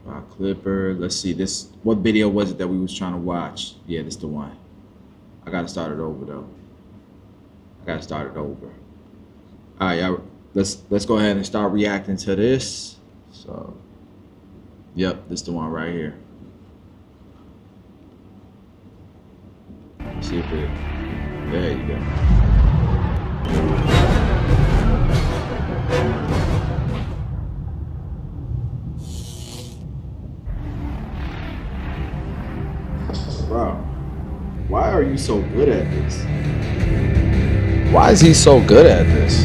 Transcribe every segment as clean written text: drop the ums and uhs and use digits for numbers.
Clipper. Let's see this. What video was it that we was trying to watch? Yeah, this the one. I gotta start it over though. I gotta start it over. All right, y'all. Let's go ahead and start reacting to this. So, yep, this the one right here. See if it. There you go. Bro, why are you so good at this? Why is he so good at this?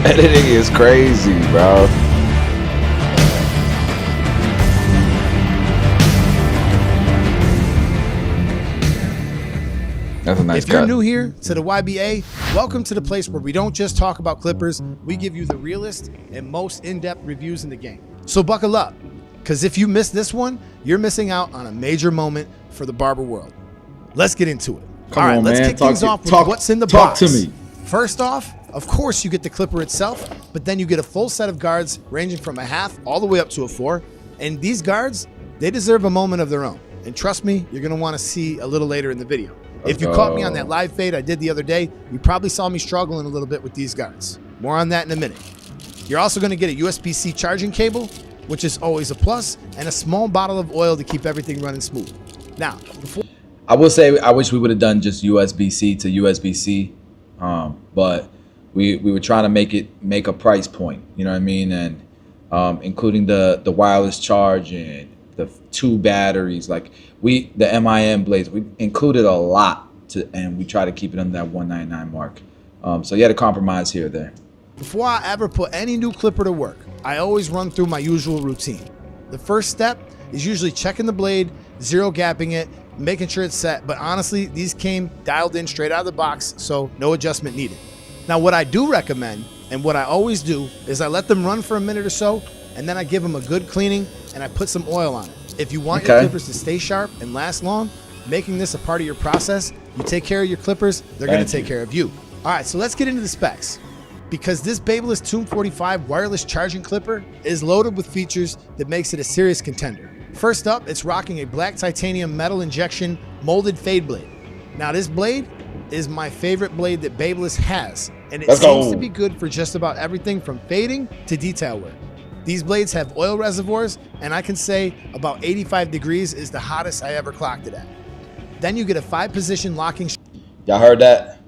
Editing is crazy, bro. That's a nice If you're cut. new here to the YBA, welcome to the place where we don't just talk about clippers, we give you the realest and most in-depth reviews in the game. So buckle up, because if you miss this one, you're missing out on a major moment for the barber world. Let's get into it. Come All right, on, let's man. kick things off with what's in the box. Talk to me. First off, of course you get the clipper itself, but then you get a full set of guards ranging from a half all the way up to a 4. And these guards, they deserve a moment of their own. And trust me, you're gonna wanna see a little later in the video. If you caught me on that live fade I did the other day, you probably saw me struggling a little bit with these guards. More on that in a minute. You're also gonna get a USB-C charging cable, which is always a plus, and a small bottle of oil to keep everything running smooth. Now, before I will say I wish we would have done just USB-C to USB-C, but we were trying to make a price point, you know what I mean, and including the wireless charge and the 2 batteries, like the MIM blades, we included a lot and we try to keep it under that $199 mark. So you had to compromise here or there. Before I ever put any new clipper to work, I always run through my usual routine. The first step is usually checking the blade, zero gapping it, making sure it's set, but honestly, these came dialed in straight out of the box, so no adjustment needed. Now, what I do recommend, and what I always do, is I let them run for a minute or so, and then I give them a good cleaning, and I put some oil on it. If you want your clippers to stay sharp and last long, making this a part of your process, you take care of your clippers, they're gonna take care of you. All right, so let's get into the specs. Because this Babyliss Tomb 45 wireless charging clipper is loaded with features that makes it a serious contender. First up, it's rocking a black titanium metal injection molded fade blade. Now this blade is my favorite blade that Babyliss has, and it seems to be good for just about everything from fading to detail work. These blades have oil reservoirs, and I can say about 85 degrees is the hottest I ever clocked it at. Then you get a 5-position locking. Y'all heard that?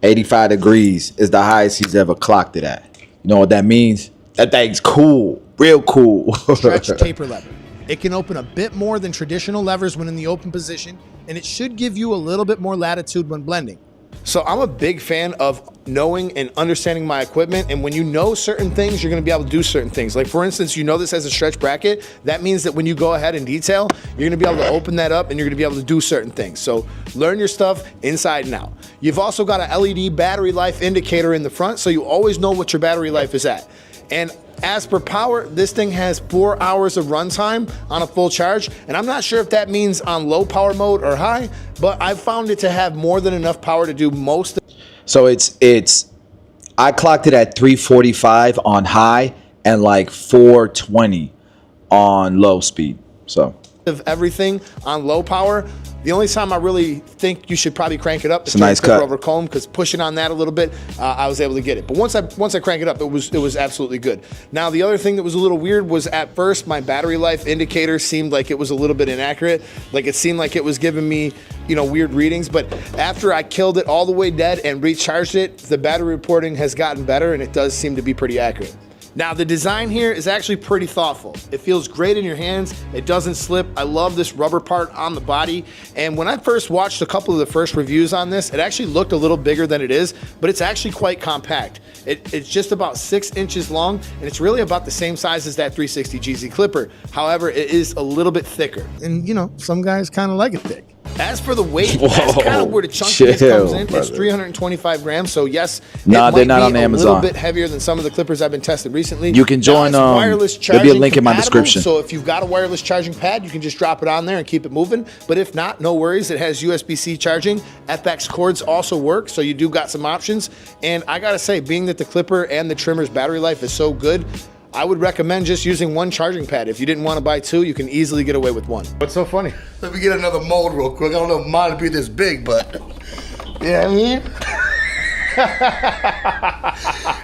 85 degrees is the highest he's ever clocked it at. You know what that means? That thing's cool, real cool. Stretch taper lever. It can open a bit more than traditional levers when in the open position, and it should give you a little bit more latitude when blending. So I'm a big fan of knowing and understanding my equipment, and when you know certain things, you're gonna be able to do certain things. Like for instance, you know this has a stretch bracket. That means that when you go ahead and detail, you're gonna be able to open that up and you're gonna be able to do certain things. So learn your stuff inside and out. You've also got an LED battery life indicator in the front, so you always know what your battery life is at. And as per power, this thing has 4 hours of runtime on a full charge, and I'm not sure if that means on low power mode or high, but I've found it to have more than enough power to do most. So I clocked it at 345 on high and like 420 on low speed. So of everything on low power. The only time I really think you should probably crank it up is a nice cut over comb, because pushing on that a little bit, I was able to get it. But once I crank it up, it was absolutely good. Now the other thing that was a little weird was at first my battery life indicator seemed like it was a little bit inaccurate. Like it seemed like it was giving me, weird readings. But after I killed it all the way dead and recharged it, the battery reporting has gotten better, and it does seem to be pretty accurate. Now the design here is actually pretty thoughtful. It feels great in your hands. It doesn't slip. I love this rubber part on the body. And when I first watched a couple of the first reviews on this, it actually looked a little bigger than it is, but it's actually quite compact. It's just about 6 inches long, and it's really about the same size as that 360 GZ clipper. However, it is a little bit thicker. And some guys kind of like it thick. As for the weight, that's kind of where the chunkiness comes in. It's 325 grams, so yes, nah, they're not on Amazon. A little bit heavier than some of the clippers I've been tested recently. You can join, wireless there'll be a link in my compatible, description. So if you've got a wireless charging pad, you can just drop it on there and keep it moving. But if not, no worries. It has USB-C charging. FX cords also work, so you do got some options. And I gotta say, being that the clipper and the trimmer's battery life is so good, I would recommend just using one charging pad. If you didn't want to buy two, you can easily get away with one. What's so funny? Let me get another mold real quick. I don't know if mine would be this big, but yeah, I mean.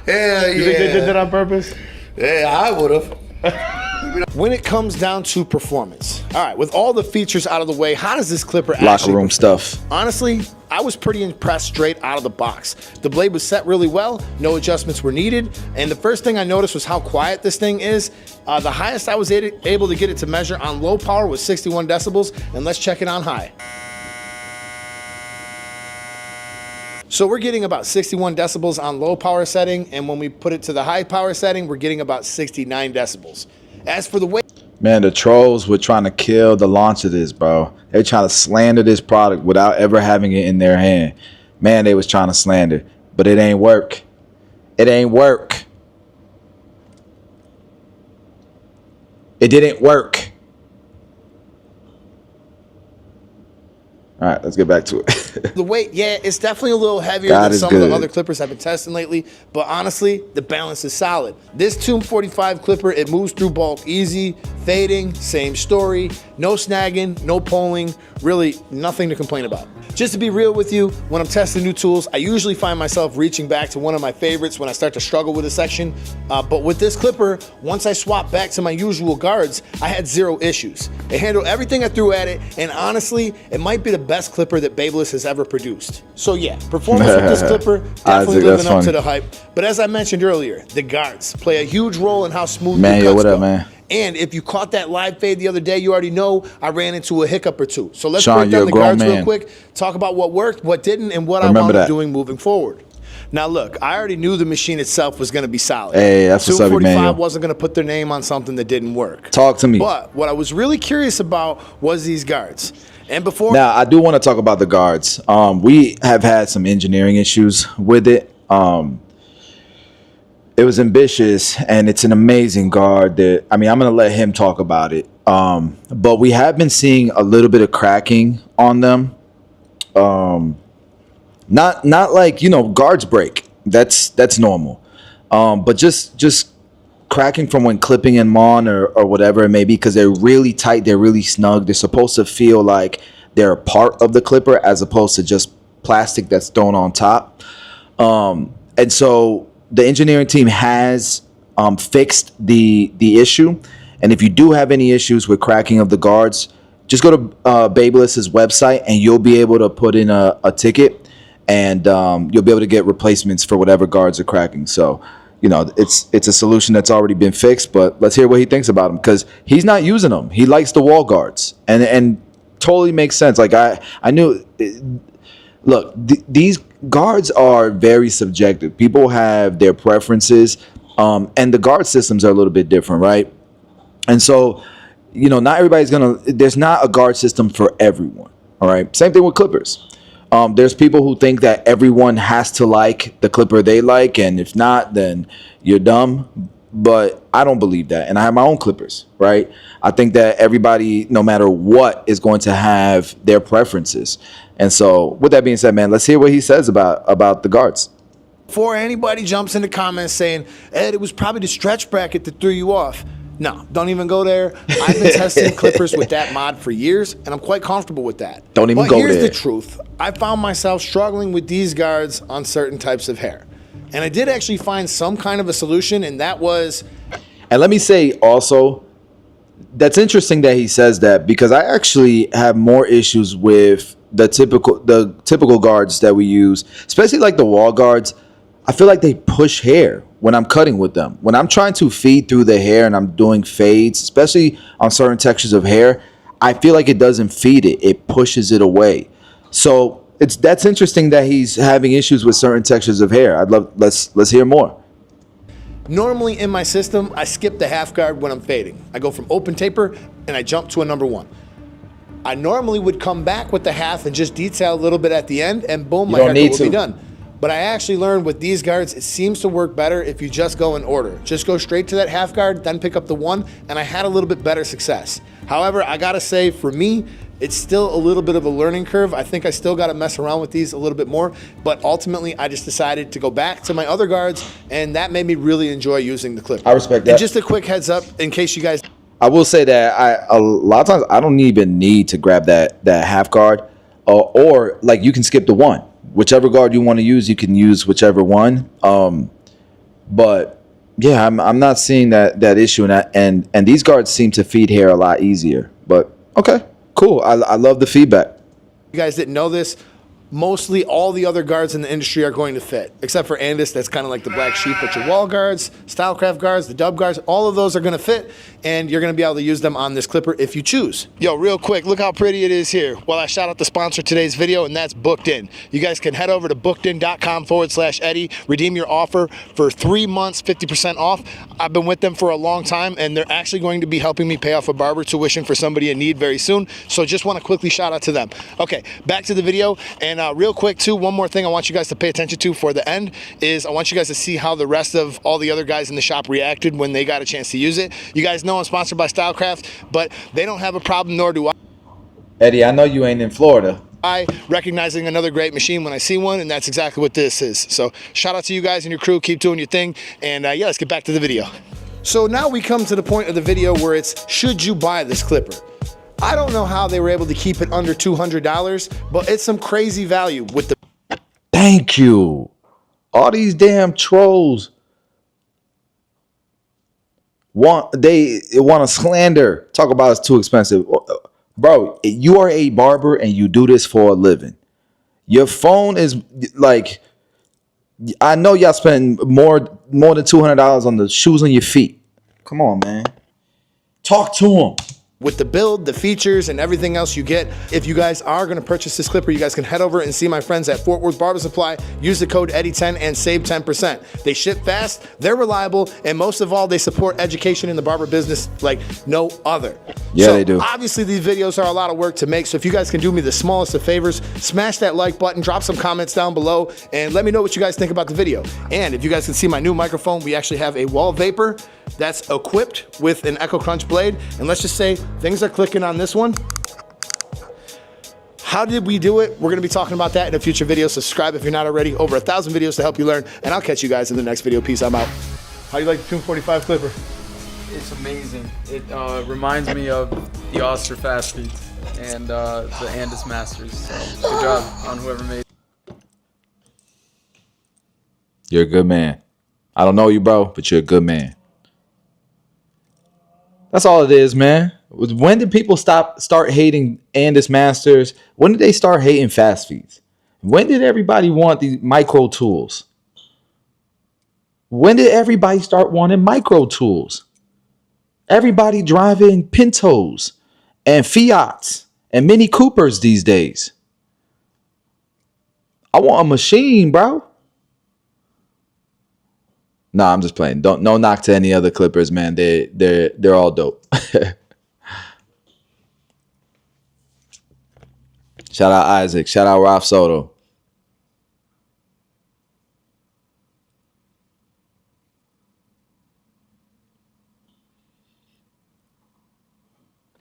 Yeah. You think they did that on purpose? Yeah, I would have. When it comes down to performance, all right, with all the features out of the way, how does this clipper Locker actually room perform? stuff. Honestly, I was pretty impressed straight out of the box. The blade was set really well, no adjustments were needed, and the first thing I noticed was how quiet this thing is. The highest I was able to get it to measure on low power was 61 decibels, and let's check it on high. So we're getting about 61 decibels on low power setting, and when we put it to the high power setting, we're getting about 69 decibels. As for the weight, Man, the trolls were trying to kill the launch of this, bro. They're trying to slander this product without ever having it in their hand. Man, they was trying to slander, but it ain't work. It ain't work. It didn't work. All right, let's get back to it. the weight, yeah, it's definitely a little heavier God than is some of good. the other clippers I've been testing lately, but honestly, the balance is solid. This Tomb 45 clipper, it moves through bulk easy, fading, same story, no snagging, no pulling, really nothing to complain about. Just to be real with you, when I'm testing new tools, I usually find myself reaching back to one of my favorites when I start to struggle with a section, but with this clipper, once I swapped back to my usual guards, I had zero issues. It handled everything I threw at it, and honestly, it might be the best clipper that Babyliss has ever produced. So yeah, performance with this clipper, definitely living up to the hype. But as I mentioned earlier, the guards play a huge role in how smooth Man, your yo, cuts what up, go. man? And if you caught that live fade the other day, you already know I ran into a hiccup or two. So let's Sean, break you're down a the grown guards real man. quick, talk about what worked, what didn't, and what I Remember wound up that. doing moving forward. Now look, I already knew the machine itself was going to be solid. Hey, that's what's up, 245 Emmanuel. wasn't going to put their name on something that didn't work. Talk to me. But what I was really curious about was these guards. And before Now, I do want to talk about the guards. We have had some engineering issues with it. It was ambitious, and it's an amazing guard that, I mean, I'm going to let him talk about it. But we have been seeing a little bit of cracking on them. Not like, you know, guards break. That's normal. But just cracking from when clipping them on or whatever it may be, because they're really tight, they're really snug. They're supposed to feel like they're a part of the clipper as opposed to just plastic that's thrown on top. And so the engineering team has fixed the issue. And if you do have any issues with cracking of the guards, just go to Babyliss's website and you'll be able to put in a ticket, and you'll be able to get replacements for whatever guards are cracking. So, you know, it's a solution that's already been fixed, but let's hear what he thinks about them, because he's not using them. He likes the wall guards, and totally makes sense. Like I knew, look, these guards are very subjective. People have their preferences, and the guard systems are a little bit different, right? And so, you know, not everybody's there's not a guard system for everyone. All right. Same thing with clippers. There's people who think that everyone has to like the clipper they like, and if not, then you're dumb. But I don't believe that. And I have my own clippers, right? I think that everybody, no matter what, is going to have their preferences. And so with that being said, man, let's hear what he says about the guards. before anybody jumps in the comments saying, Ed, it was probably the stretch bracket that threw you off. No, don't even go there. I've been testing clippers with that mod for years, and I'm quite comfortable with that. Don't even but go here's there. the truth. I found myself struggling with these guards on certain types of hair. And I did actually find some kind of a solution, and that was... And let me say also, that's interesting that he says that, because I actually have more issues with the typical guards that we use, especially like the wall guards. I feel like they push hair when I'm cutting with them. When I'm trying to feed through the hair and I'm doing fades, especially on certain textures of hair, I feel like it doesn't feed it. It pushes it away. So that's interesting that he's having issues with certain textures of hair. Let's hear more. Normally in my system, I skip the half guard when I'm fading. I go from open taper and I jump to a number one. I normally would come back with the half and just detail a little bit at the end, and boom, my haircut will be done. But I actually learned with these guards, it seems to work better if you just go in order. Just go straight to that half guard, then pick up the one, and I had a little bit better success. However, I gotta say, for me, It's still a little bit of a learning curve. I think I still got to mess around with these a little bit more, but ultimately I just decided to go back to my other guards, and that made me really enjoy using the clipper. I respect that. And just a quick heads up in case you guys, I will say that a lot of times I don't even need to grab that half guard, or like you can skip the one. Whichever guard you want to use, you can use whichever one. But yeah, I'm not seeing that issue, and these guards seem to feed hair a lot easier. But okay, cool. I love the feedback. you guys didn't know this, mostly all the other guards in the industry are going to fit, except for Andis, that's kind of like the black sheep, but your wall guards, Stylecraft guards, the dub guards, all of those are going to fit, and you're going to be able to use them on this clipper if you choose. Yo, real quick, look how pretty it is here. Well, I shout out the sponsor of today's video, and that's Booked In. You guys can head over to bookedin.com/Eddie, redeem your offer for 3 months, 50% off. I've been with them for a long time, and they're actually going to be helping me pay off a barber tuition for somebody in need very soon, so just want to quickly shout out to them. Okay, back to the video, and real quick too, one more thing I want you guys to pay attention to for the end is I want you guys to see how the rest of all the other guys in the shop reacted when they got a chance to use it. You guys know I'm sponsored by Stylecraft, but they don't have a problem, nor do I. Eddie, I know you ain't in Florida. Recognizing another great machine when I see one, and that's exactly what this is. So shout out to you guys and your crew, keep doing your thing, and yeah, let's get back to the video. So now we come to the point of the video where it's, should you buy this clipper? I don't know how they were able to keep it under $200, but it's some crazy value with the... Thank you. All these damn trolls want to slander. Talk about it's too expensive. Bro, you are a barber and you do this for a living. Your phone is like, I know y'all spend more than $200 on the shoes on your feet. Come on, man. Talk to them. With the build, the features, and everything else you get. If you guys are gonna purchase this clipper, you guys can head over and see my friends at Fort Worth Barber Supply. Use the code Eddie10 and save 10%. They ship fast, they're reliable, and most of all, they support education in the barber business like no other. Yeah, so, they do. Obviously, these videos are a lot of work to make, so if you guys can do me the smallest of favors, smash that like button, drop some comments down below, and let me know what you guys think about the video. And if you guys can see my new microphone, we actually have a wall vapor that's equipped with an Echo Crunch blade, and let's just say things are clicking on this one. How did we do it? We're gonna be talking about that in a future video. Subscribe if you're not already. Over 1,000 videos to help you learn, and I'll catch you guys in the next video. Peace, I'm out. How do you like the 245 clipper? It's amazing. It reminds me of the Oster Fast Feet and the Andis Masters. So good job on whoever made it. You're a good man. I don't know you, bro, but you're a good man. That's all it is, man. When did people start hating Andis Masters? When did they start hating Fast Feeds? When did everybody want these micro tools? When did everybody start wanting micro tools? Everybody driving Pintos and Fiats and Mini Coopers these days. I want a machine, bro. Nah, I'm just playing. No knock to any other clippers, man. They're all dope. Shout out Isaac. Shout out Ralph Soto.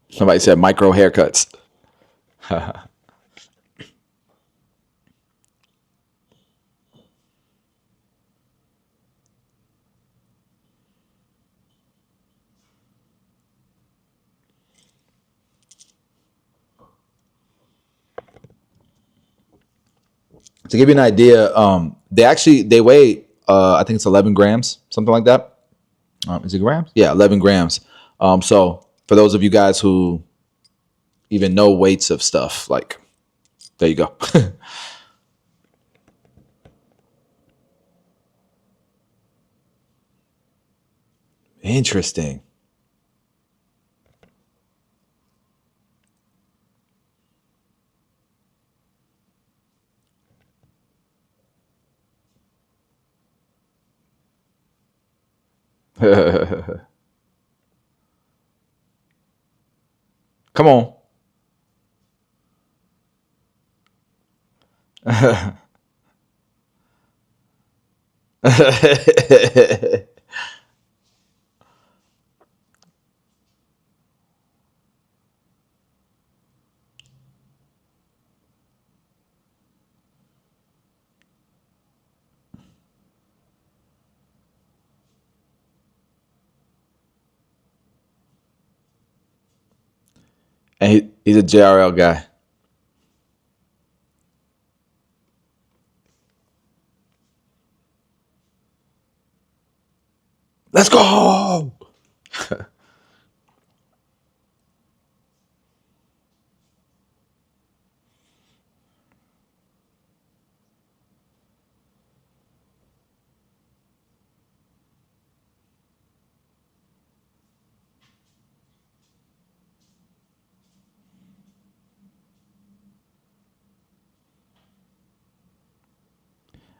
Somebody said micro haircuts. To give you an idea, they weigh I think it's 11 grams, something like that. Is it grams? Yeah, 11 grams. So for those of you guys who even know weights of stuff, like, there you go. Interesting. Come on. And he's a JRL guy. Let's go.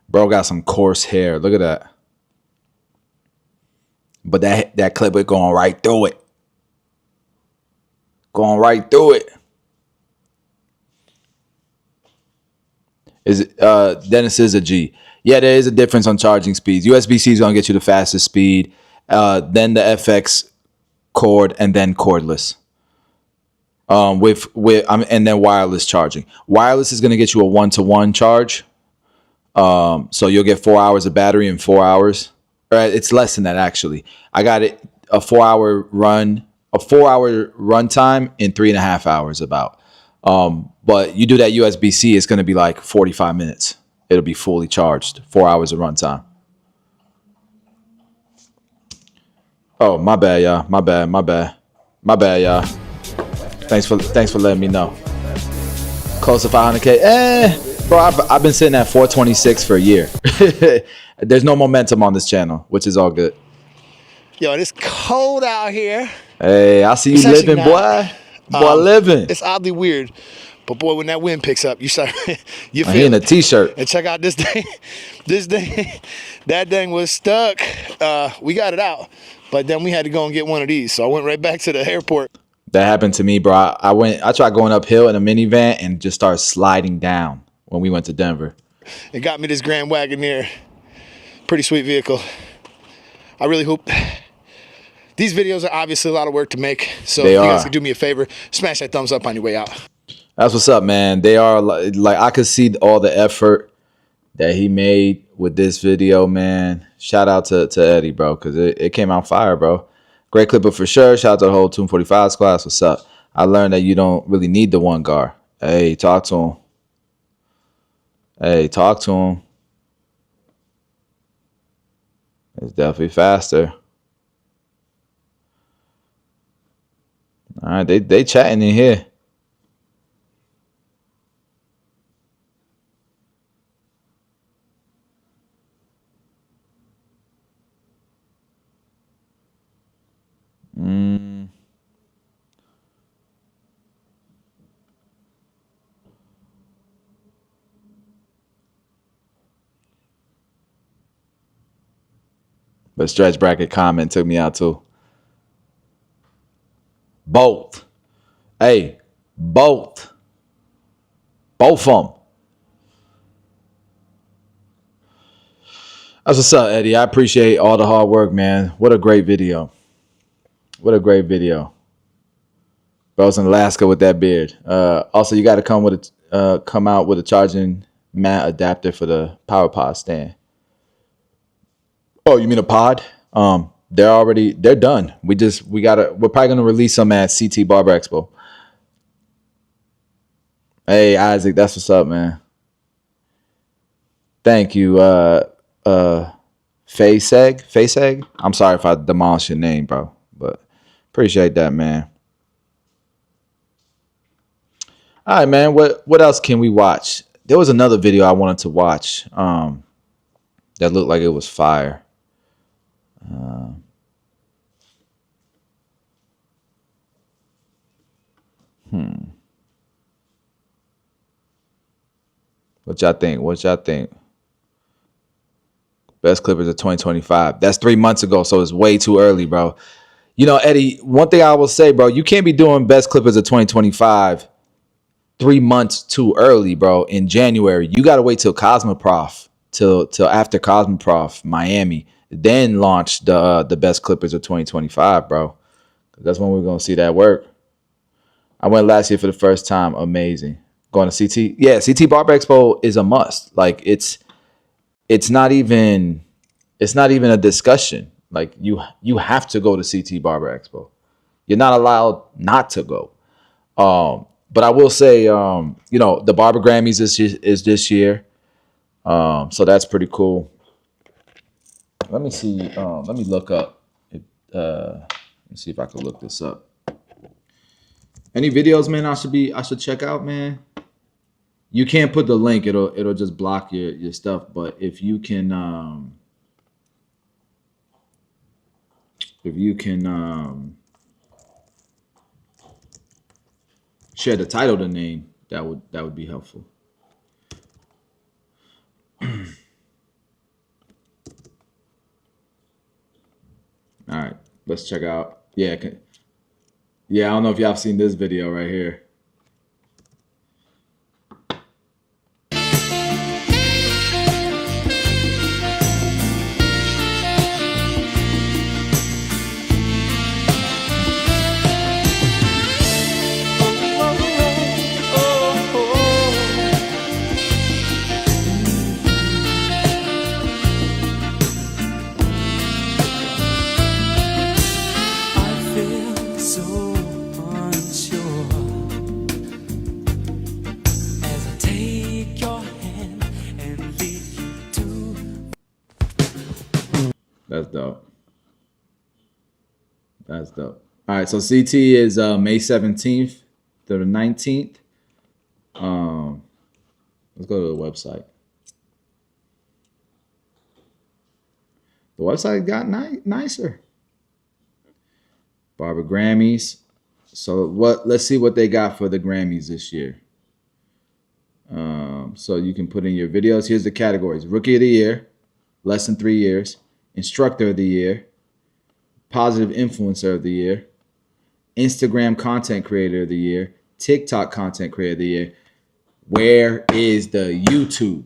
Bro got some coarse hair. Look at that. But that clipper going right through it. Going right through it. Dennis is a G. Yeah, there is a difference on charging speeds. USB-C is gonna get you the fastest speed, then the FX cord, and then cordless. And then wireless charging. Wireless is gonna get you a 1-to-1 charge. So you'll get 4 hours of battery in 4 hours. It's less than that actually. I got it a 4 hour run time in 3.5 hours about. But you do that USB-C, it's going to be like 45 minutes. It'll be fully charged. 4 hours of runtime. Oh, my bad, y'all. My bad, y'all. Thanks for letting me know. Close to 500K. Bro, I've been sitting at 426 for a year. There's no momentum on this channel, which is all good. Yo, it's cold out here. Hey, I see you living, boy. Boy, living. It's oddly weird. But boy, when that wind picks up, you start you I feel in a t-shirt. And check out this thing. This thing, that thing was stuck. We got it out, but then we had to go and get one of these. So I went right back to the airport. That happened to me, bro. I tried going uphill in a minivan and just started sliding down when we went to Denver. It got me this Grand Wagoneer. Pretty sweet vehicle. I really hope. These videos are obviously a lot of work to make. So if you guys could do me a favor, smash that thumbs up on your way out. That's what's up, man. They are like I could see all the effort that he made with this video, man. Shout out to Eddie, bro, because it came out fire, bro. Great clipper for sure. Shout out to the whole 245 class. What's up? I learned that you don't really need the one guard. Hey, talk to him. Hey, talk to him. It's definitely faster. All right, they chatting in here. But stretch bracket comment took me out too. Both. Hey, both. Both of them. That's what's up, Eddie. I appreciate all the hard work, man. What a great video. What a great video. Bro's in Alaska with that beard. Also, you got to come out with a charging mat adapter for the power pod stand. Oh, you mean a pod? They're done. We're probably gonna release them at CT Barber Expo. Hey Isaac, that's what's up, man. Thank you, Fayseg. I'm sorry if I demolished your name, bro, but appreciate that, man. All right, man. What else can we watch? There was another video I wanted to watch that looked like it was fire. What y'all think? Best clippers of 2025. That's 3 months ago, so it's way too early, bro. You know, Eddie, one thing I will say, bro, you can't be doing best clippers of 2025 3 months too early, bro. In January, you got to wait till Cosmoprof, till after Cosmoprof Miami, then launch the best clippers of 2025, bro. That's when we're gonna see that work. I went last year for the first time. Amazing. Going to CT. Yeah, CT Barber Expo is a must. Like it's not even a discussion. Like you have to go to CT Barber Expo. You're not allowed not to go. But I will say, the Barber Grammys is this year. So that's pretty cool. Let me see. Let me look up. Let me see if I can look this up. Any videos, man, I should check out, man. You can't put the link; it'll just block your stuff. But if you can share the title, the name, that would be helpful. All right, let's check out. Yeah, I don't know if y'all have seen this video right here. That's dope. That's dope. All right, so CT is May 17th to the 19th. Let's go to the website. The website got nicer. Barber Grammys. So let's see what they got for the Grammys this year. So you can put in your videos. Here's the categories: Rookie of the Year, less than 3 years; Instructor of the Year; Positive Influencer of the Year; Instagram Content Creator of the Year; TikTok Content Creator of the Year. Where is the YouTube?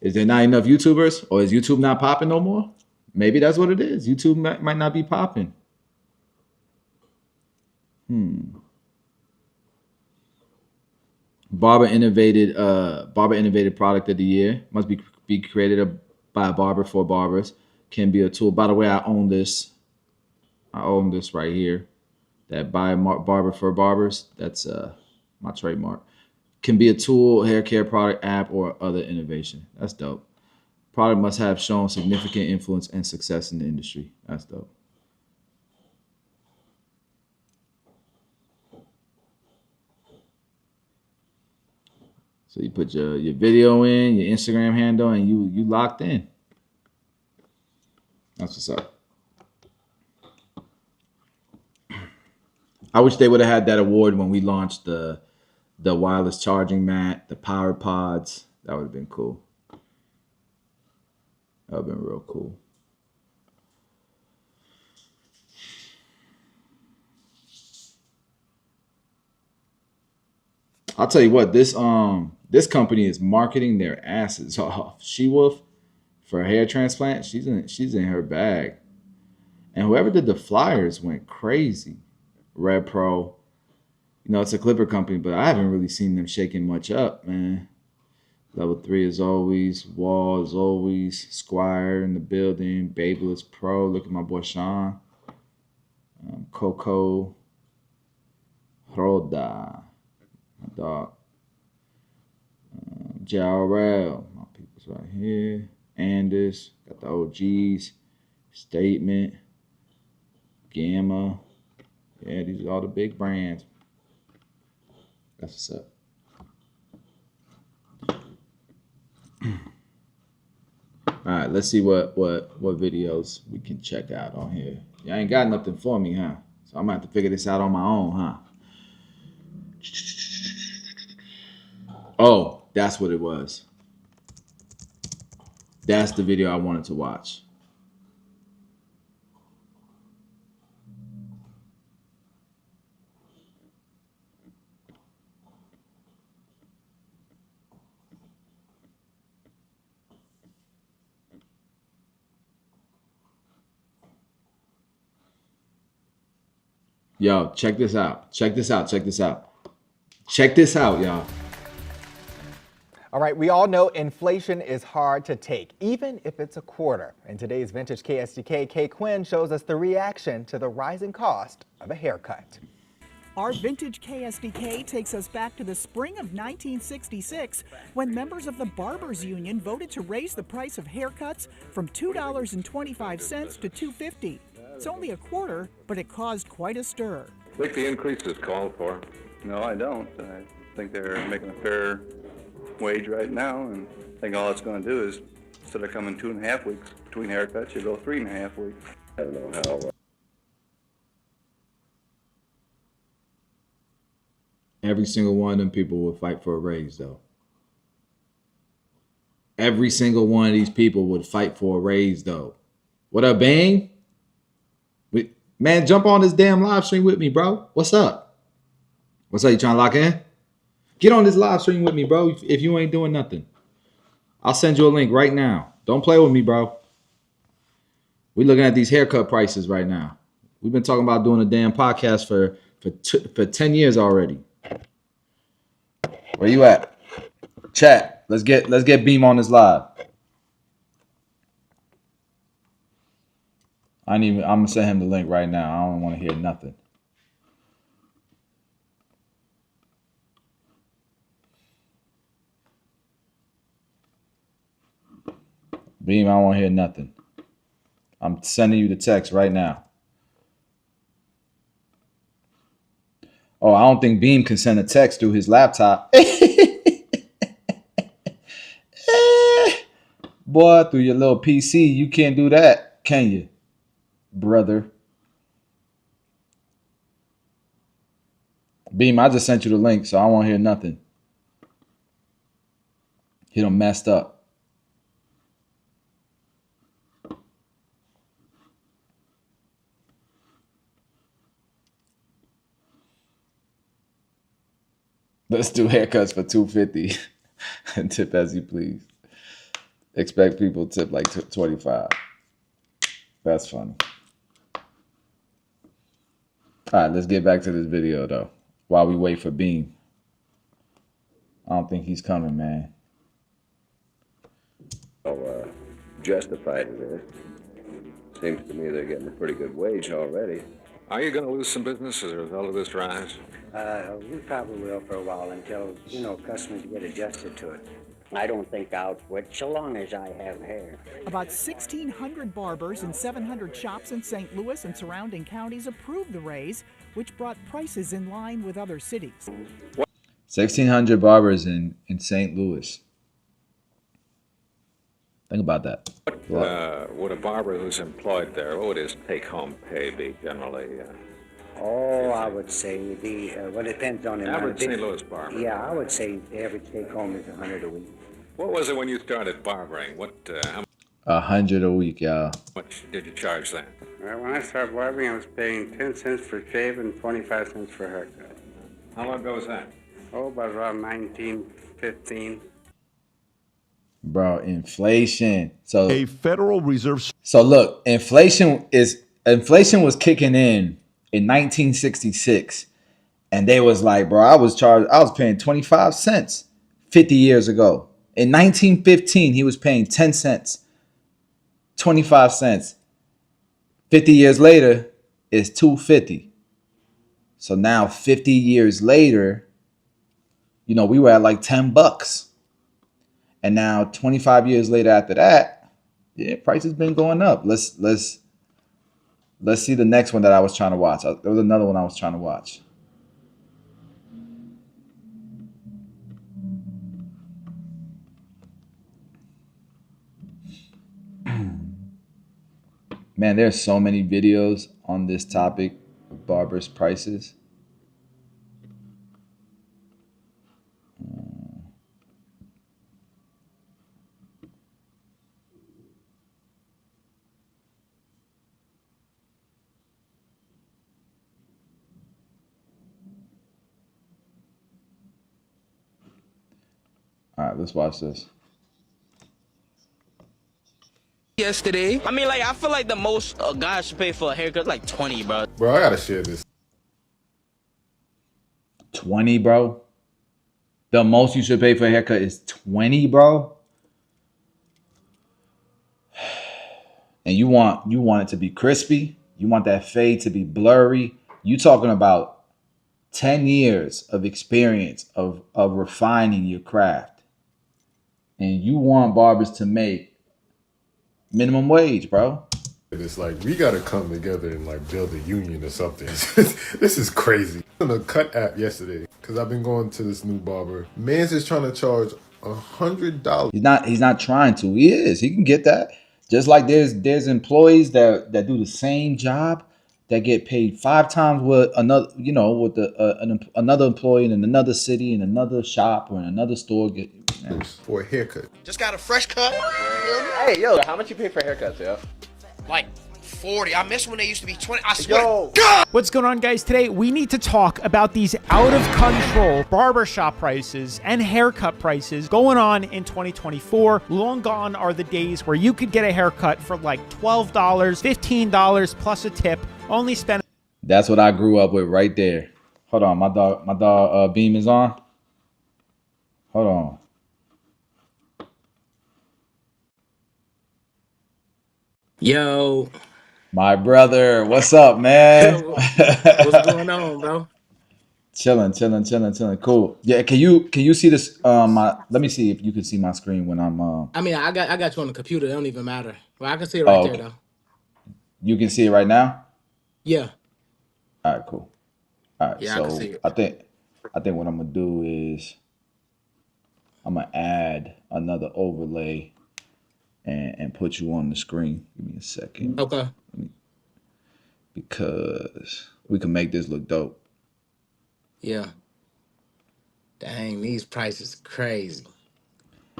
Is there not enough YouTubers, or is YouTube not popping no more? Maybe that's what it is. YouTube might not be popping. Barber innovated product of the year. Must be created by a barber for barbers. Can be a tool. By the way, I own this right here. That by Barber for barbers. That's my trademark. Can be a tool, hair care product, app, or other innovation. That's dope. Product must have shown significant influence and success in the industry. That's dope. So you put your video in, your Instagram handle, and you locked in. That's what's up. I wish they would have had that award when we launched the wireless charging mat, the power pods. That would have been cool. That would have been real cool. I'll tell you what, this company is marketing their asses off. She-Wolf for hair transplant, she's in her bag. And whoever did the flyers went crazy. Red Pro. It's a clipper company, but I haven't really seen them shaking much up, man. Level 3 as always. Wall as always. Squire in the building. Babeless Pro. Look at my boy Sean. Coco Roda. My dog. JRL. My people's right here. Andis. Got the OGs. Statement. Gamma. Yeah, these are all the big brands. That's what's up. All right, let's see what videos we can check out on here. Y'all ain't got nothing for me, huh? So I'm gonna have to figure this out on my own, huh? Oh, that's what it was. That's the video I wanted to watch. Yo, check this out. Check this out. Check this out. Check this out, y'all. All right, we all know inflation is hard to take, even if it's a quarter. In today's Vintage KSDK, Kay Quinn shows us the reaction to the rising cost of a haircut. Our Vintage KSDK takes us back to the spring of 1966 when members of the Barbers Union voted to raise the price of haircuts from $2.25 to $2.50. It's only a quarter, but it caused quite a stir. Think the increase is called for? No, I don't. I think they're making a fair wage right now, and I think all it's going to do is, instead of coming 2.5 weeks between haircuts, you go 3.5 weeks. I don't know how. Every single one of them people would fight for a raise, though. Every single one of these people would fight for a raise, though. What up, Bang? Man, jump on this damn live stream with me, bro. What's up? What's up? You trying to lock in? Get on this live stream with me, bro, if you ain't doing nothing. I'll send you a link right now. Don't play with me, bro. We're looking at these haircut prices right now. We've been talking about doing a damn podcast for 10 years already. Where you at? Chat. Let's get Beam on this live. I'm gonna send him the link right now. I don't want to hear nothing. Beam, I don't want to hear nothing. I'm sending you the text right now. Oh, I don't think Beam can send a text through his laptop. Boy, through your little PC, you can't do that, can you, brother? Beam, I just sent you the link, so I won't hear nothing. He done messed up. Let's do haircuts for $2.50 and tip as you please. Expect people to tip like $25. That's funny. All right, let's get back to this video though. While we wait for Beam. I don't think he's coming, man. Justified it is. Seems to me they're getting a pretty good wage already. Are you going to lose some business as a result of this rise? We probably will for a while until, customers get adjusted to it. I don't think I'll quit so long as I have hair. About 1,600 barbers and 700 shops in St. Louis and surrounding counties approved the raise, which brought prices in line with other cities. 1,600 barbers in St. Louis. Think about that. Would a barber who's employed there, what would his take-home pay be generally? I would say well, it depends on the average St. Louis barber. Yeah, I would say the average take-home is $100 a week. What was it when you started barbering? How $100 a week, y'all. much did you charge then? When I started barbering, I was paying 10 cents for shave and 25 cents for haircut. How long ago was that? About around 1915. Bro, inflation. So a Federal Reserve. So look, inflation was kicking in 1966, and they was like, bro, I was paying 25 cents 50 years ago. In 1915, he was paying 10 cents, 25 cents. 50 years later, it's $2.50. So now 50 years later, we were at like $10. And now 25 years later after that, yeah, price has been going up. Let's see the next one that I was trying to watch. There was another one I was trying to watch. Man, there's so many videos on this topic of barbers' prices. All right, let's watch this. Yesterday, I feel like the most a guy should pay for a haircut is like 20, bro. Bro, I gotta share this. 20, bro. The most you should pay for a haircut is $20, bro. And you want it to be crispy. You want that fade to be blurry. You talking about 10 years of experience of refining your craft. And you want barbers to make minimum wage, bro. It's like we gotta come together and like build a union or something. This is crazy. On a cut app yesterday, because I've been going to this new barber. Man's is trying to charge $100. He's not trying to. He is. He can get that. Just like there's employees that do the same job that get paid 5 times what another, you know, with another employee in another city, in another shop, or in another store get for a haircut. Just got a fresh cut. Hey, yo, how much you pay for haircuts, yo? Like 40. I miss when they used to be 20. I swear. Yo. What's going on, guys? Today we need to talk about these out of control barbershop prices and haircut prices going on in 2024. Long gone are the days where you could get a haircut for like $12, $15 plus a tip. Only spend. That's what I grew up with right there. Hold on, my dog Beam is on. Hold on. Yo. My brother, what's up, man? What's going on, bro? Chilling. Cool. Yeah, can you see this? Let me see if you can see my screen when I'm. I mean, I got you on the computer. It don't even matter. Well, I can see it right there, though. You can see it right now? Yeah. All right, cool. All right, Yeah, so I can see it. I think what I'm gonna do is I'm gonna add another overlay and put you on the screen. Give me a second. Okay. Because we can make this look dope. Yeah. Dang, these prices crazy.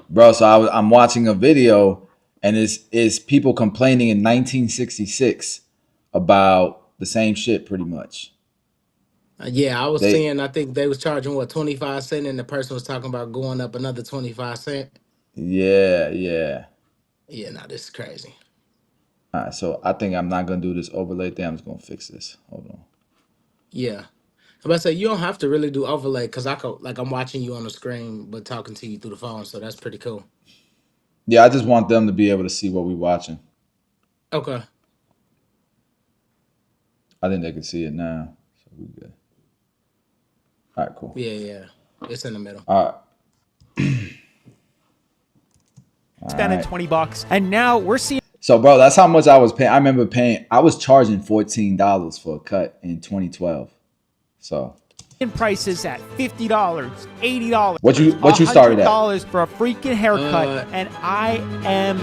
Bro, so I'm watching a video and it's people complaining in 1966 about the same shit pretty much. Yeah, I was seeing, I think they was charging, what, 25 cents, and the person was talking about going up another 25 cents. Yeah. Yeah, no, this is crazy. All right, so I think I'm not going to do this overlay thing. I'm just going to fix this. Hold on. Yeah. I'm about to say, you don't have to really do overlay, because I'm watching you on the screen, but talking to you through the phone, so that's pretty cool. Yeah, I just want them to be able to see what we're watching. Okay. I think they can see it now, so we good. All right, cool. Yeah. It's in the middle. All right. Spending $20, and now we're seeing. So, bro, that's how much I was paying. I remember I was charging $14 for a cut in 2012. So. Prices at $50, $80. What you started at? $100 for a freaking haircut, and I am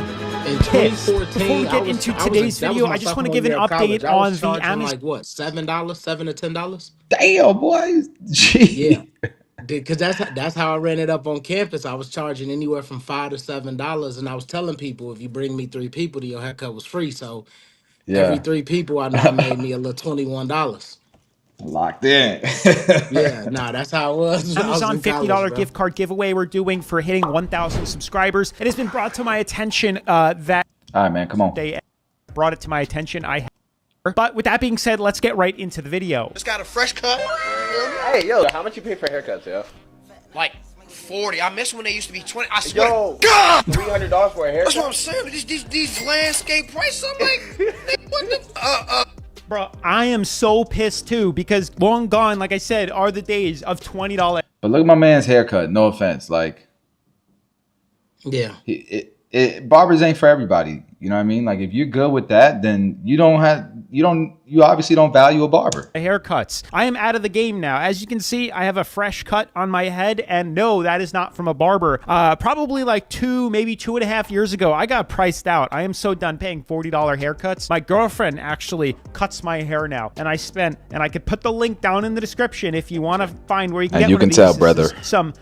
pissed. Before we get into today's video, I just want to give an update on the Amazon. Like what, $7, $7 to $10? Damn, boy. Gee. Yeah, because that's how I ran it up on campus. I was charging anywhere from $5 to $7, and I was telling people if you bring me 3 people, your haircut was free. So every 3 people, I know I made me a little $21. Locked in. Yeah, nah, that's how it was. Amazon $50 gift card giveaway we're doing for hitting 1,000 subscribers. It has been brought to my attention that. All right, man, come on. They brought it to my attention. But with that being said, let's get right into the video. Just got a fresh cut. Hey, yo, how much you pay for haircuts, yo? Like 40. I miss when they used to be 20. I swear. Yo, God! $300 for a haircut. That's what I'm saying. These landscape prices. I'm like, what the? Bro, I am so pissed too, because long gone, like I said, are the days of $20. But look at my man's haircut. No offense. Like, yeah, barbers ain't for everybody. You know what I mean? Like, if you're good with that, then you obviously don't value a barber. Haircuts. I am out of the game now. As you can see, I have a fresh cut on my head, and no, that is not from a barber. Probably like 2, maybe 2.5 years ago, I got priced out. I am so done paying $40 haircuts. My girlfriend actually cuts my hair now, and I could put the link down in the description if you want to find where you can get one of these. Tell, brother. Some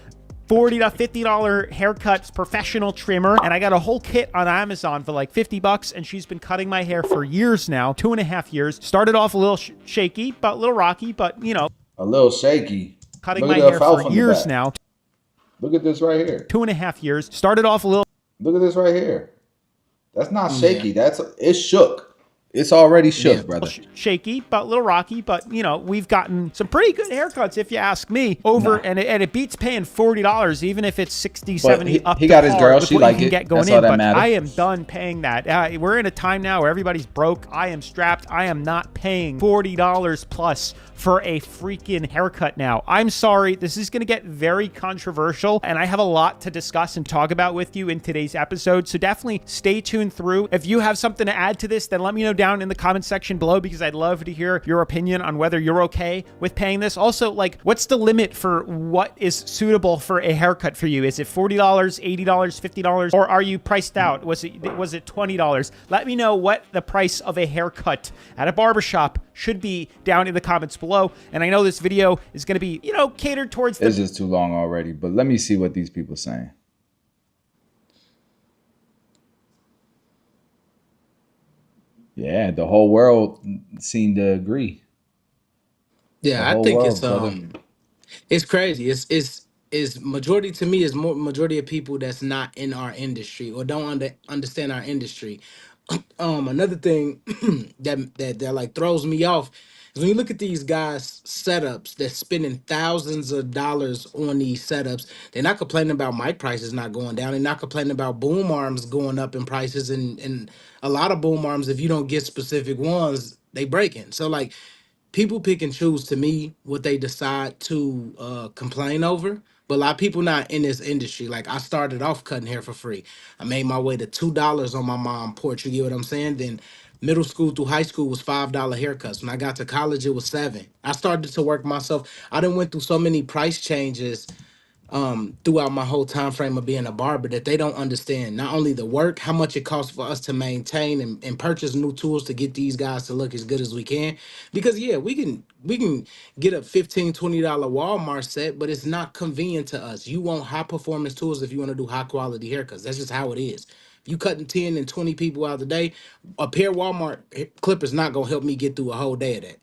$40 to $50 haircuts, professional trimmer, and I got a whole kit on Amazon for like $50, and she's been cutting my hair for years now, 2.5 years. Started off a little shaky, but a little rocky, but you know, a little shaky. Cutting my hair for years now. Look at this right here. 2.5 years. Started off a little. Look at this right here. That's not shaky. It's shook. It's already shook, brother. Shaky, but a little rocky. But we've gotten some pretty good haircuts, if you ask me. And it beats paying $40, even if it's 60, 70 up. He got his girl. With She what like you can it. get going That's all in. that But matters. I am done paying that. We're in a time now where everybody's broke. I am strapped. I am not paying $40 plus for a freaking haircut now. I'm sorry. This is going to get very controversial, and I have a lot to discuss and talk about with you in today's episode. So definitely stay tuned through. If you have something to add to this, then let me know down in the comment section below, because I'd love to hear your opinion on whether you're okay with paying this. Also, like, what's the limit for what is suitable for a haircut for you? Is it $40, $80, $50, or are you priced out? Was it $20? Let me know what the price of a haircut at a barbershop should be down in the comments below. And I know this video is going to be, catered towards It's just too long already, but let me see what these people are saying. Yeah, the whole world seemed to agree. Yeah, I think it's crazy. It's majority, to me, is more majority of people that's not in our industry or don't understand our industry. Another thing that like throws me off is when you look at these guys' setups, they're spending thousands of dollars on these setups. They're not complaining about mic prices not going down. They're not complaining about boom arms going up in prices, and a lot of boom arms, if you don't get specific ones, they breaking. So like, people pick and choose, to me, what they decide to complain over. But a lot of people not in this industry. Like, I started off cutting hair for free. I made my way to $2 on my mom porch. You get what I'm saying? Then middle school through high school was $5 haircuts. When I got to college, it was 7. I started to work myself. I done went through so many price changes throughout my whole time frame of being a barber, that they don't understand not only the work, how much it costs for us to maintain and purchase new tools to get these guys to look as good as we can. Because yeah, we can get a $15-$20 Walmart set, but it's not convenient to us. You want high performance tools if you want to do high quality haircuts. That's just how it is. If you cutting 10 and 20 people out the day, a pair of Walmart clippers not gonna help me get through a whole day of that.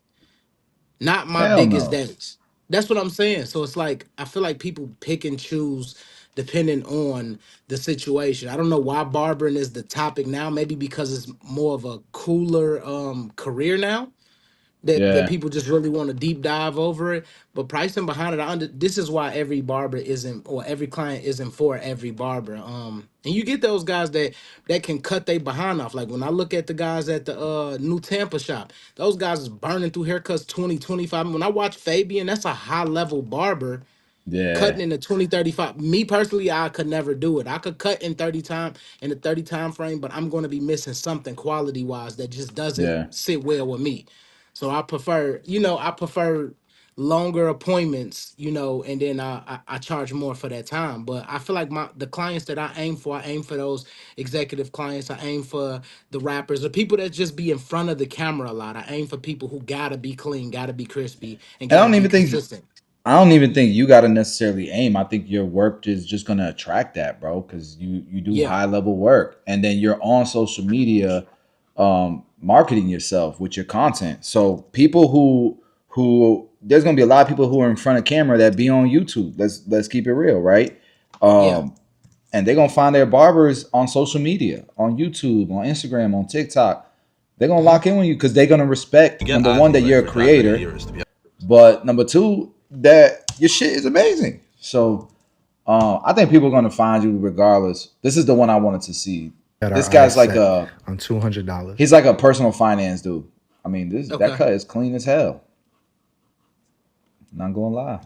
Not my Hell biggest no. days. That's what I'm saying. So it's like, I feel like people pick and choose depending on the situation. I don't know why barbering is the topic now. Maybe because it's more of a cooler career now, that Yeah. people just really want to deep dive over it. But pricing behind it, this is why every barber isn't, or every client isn't for every barber. And you get those guys that can cut their behind off. Like when I look at the guys at the new Tampa shop, those guys is burning through haircuts 20, 25. When I watch Fabian, that's a high level barber Yeah. cutting in the 20, 35. Me personally, I could never do it. I could cut in the 30 time frame, but I'm going to be missing something quality wise that just doesn't Yeah. sit well with me. So I prefer longer appointments, and then I charge more for that time. But I feel like the clients that I aim for those executive clients. I aim for the rappers, the people that just be in front of the camera a lot. I aim for people who gotta be clean, gotta be crispy, and And gotta be consistent. I don't even think you got to necessarily aim. I think your work is just going to attract that, bro, because you do high level work, and then you're on social media marketing yourself with your content. So people who there's going to be a lot of people who are in front of camera that be on YouTube. Let's keep it real, right? And they're going to find their barbers on social media, on YouTube, on Instagram, on TikTok. They're going to lock in on you because they're going to respect, number one, that you're a creator, but number two, that your shit is amazing. So I think people are going to find you regardless. This is the one I wanted to see. This guy's like on $200. He's like a personal finance dude. I mean, that cut is clean as hell. Not gonna lie.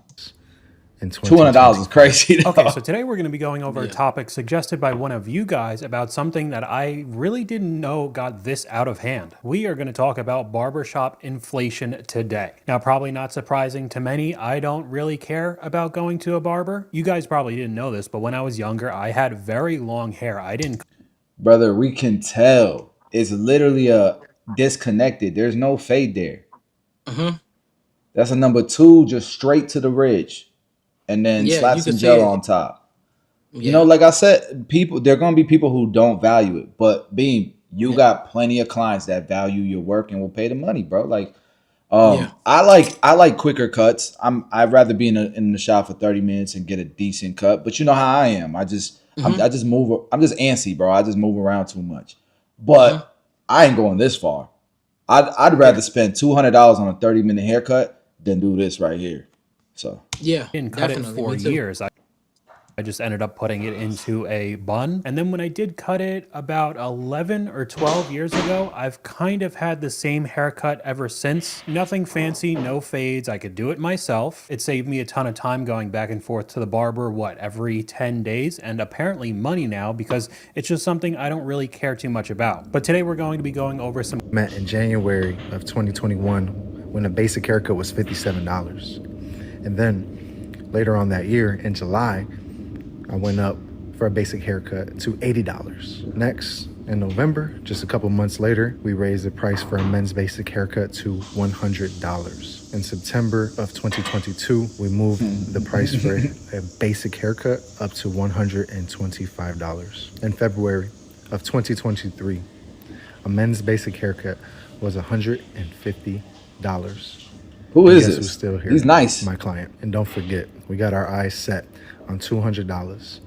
$200 is crazy. Okay, so today we're going to be going over a topic suggested by one of you guys about something that I really didn't know got this out of hand. We are going to talk about barbershop inflation today. Now, probably not surprising to many, I don't really care about going to a barber. You guys probably didn't know this, but when I was younger, I had very long hair. Brother, we can tell. It's literally a disconnected. There's no fade there. That's a number 2, just straight to the ridge. And then slap some gel on top. You know, like I said, there are going to be people who don't value it. But Beam, you got plenty of clients that value your work and will pay the money, bro. Like, I like quicker cuts. I'd rather be in the shop for 30 minutes and get a decent cut. But you know how I am. I just move. I'm just antsy, bro. I just move around too much. But I ain't going this far. I'd rather spend $200 on a 30-minute haircut than do this right here. So Yeah, didn't cut it definitely. for Me too. years. I just ended up putting it into a bun. And then when I did cut it about 11 or 12 years ago, I've kind of had the same haircut ever since. Nothing fancy, no fades. I could do it myself. It saved me a ton of time going back and forth to the barber, every 10 days? And apparently money now, because it's just something I don't really care too much about. But today we're going to be going over some... Met in January of 2021 when a basic haircut was $57. And then later on that year in July, I went up for a basic haircut to $80. Next, in November, just a couple months later, we raised the price for a men's basic haircut to $100. In September of 2022, we moved the price for a basic haircut up to $125. In February of 2023, a men's basic haircut was $150. who is Guess this? who's still here? He's nice. My client. And don't forget, we got our eyes set on $200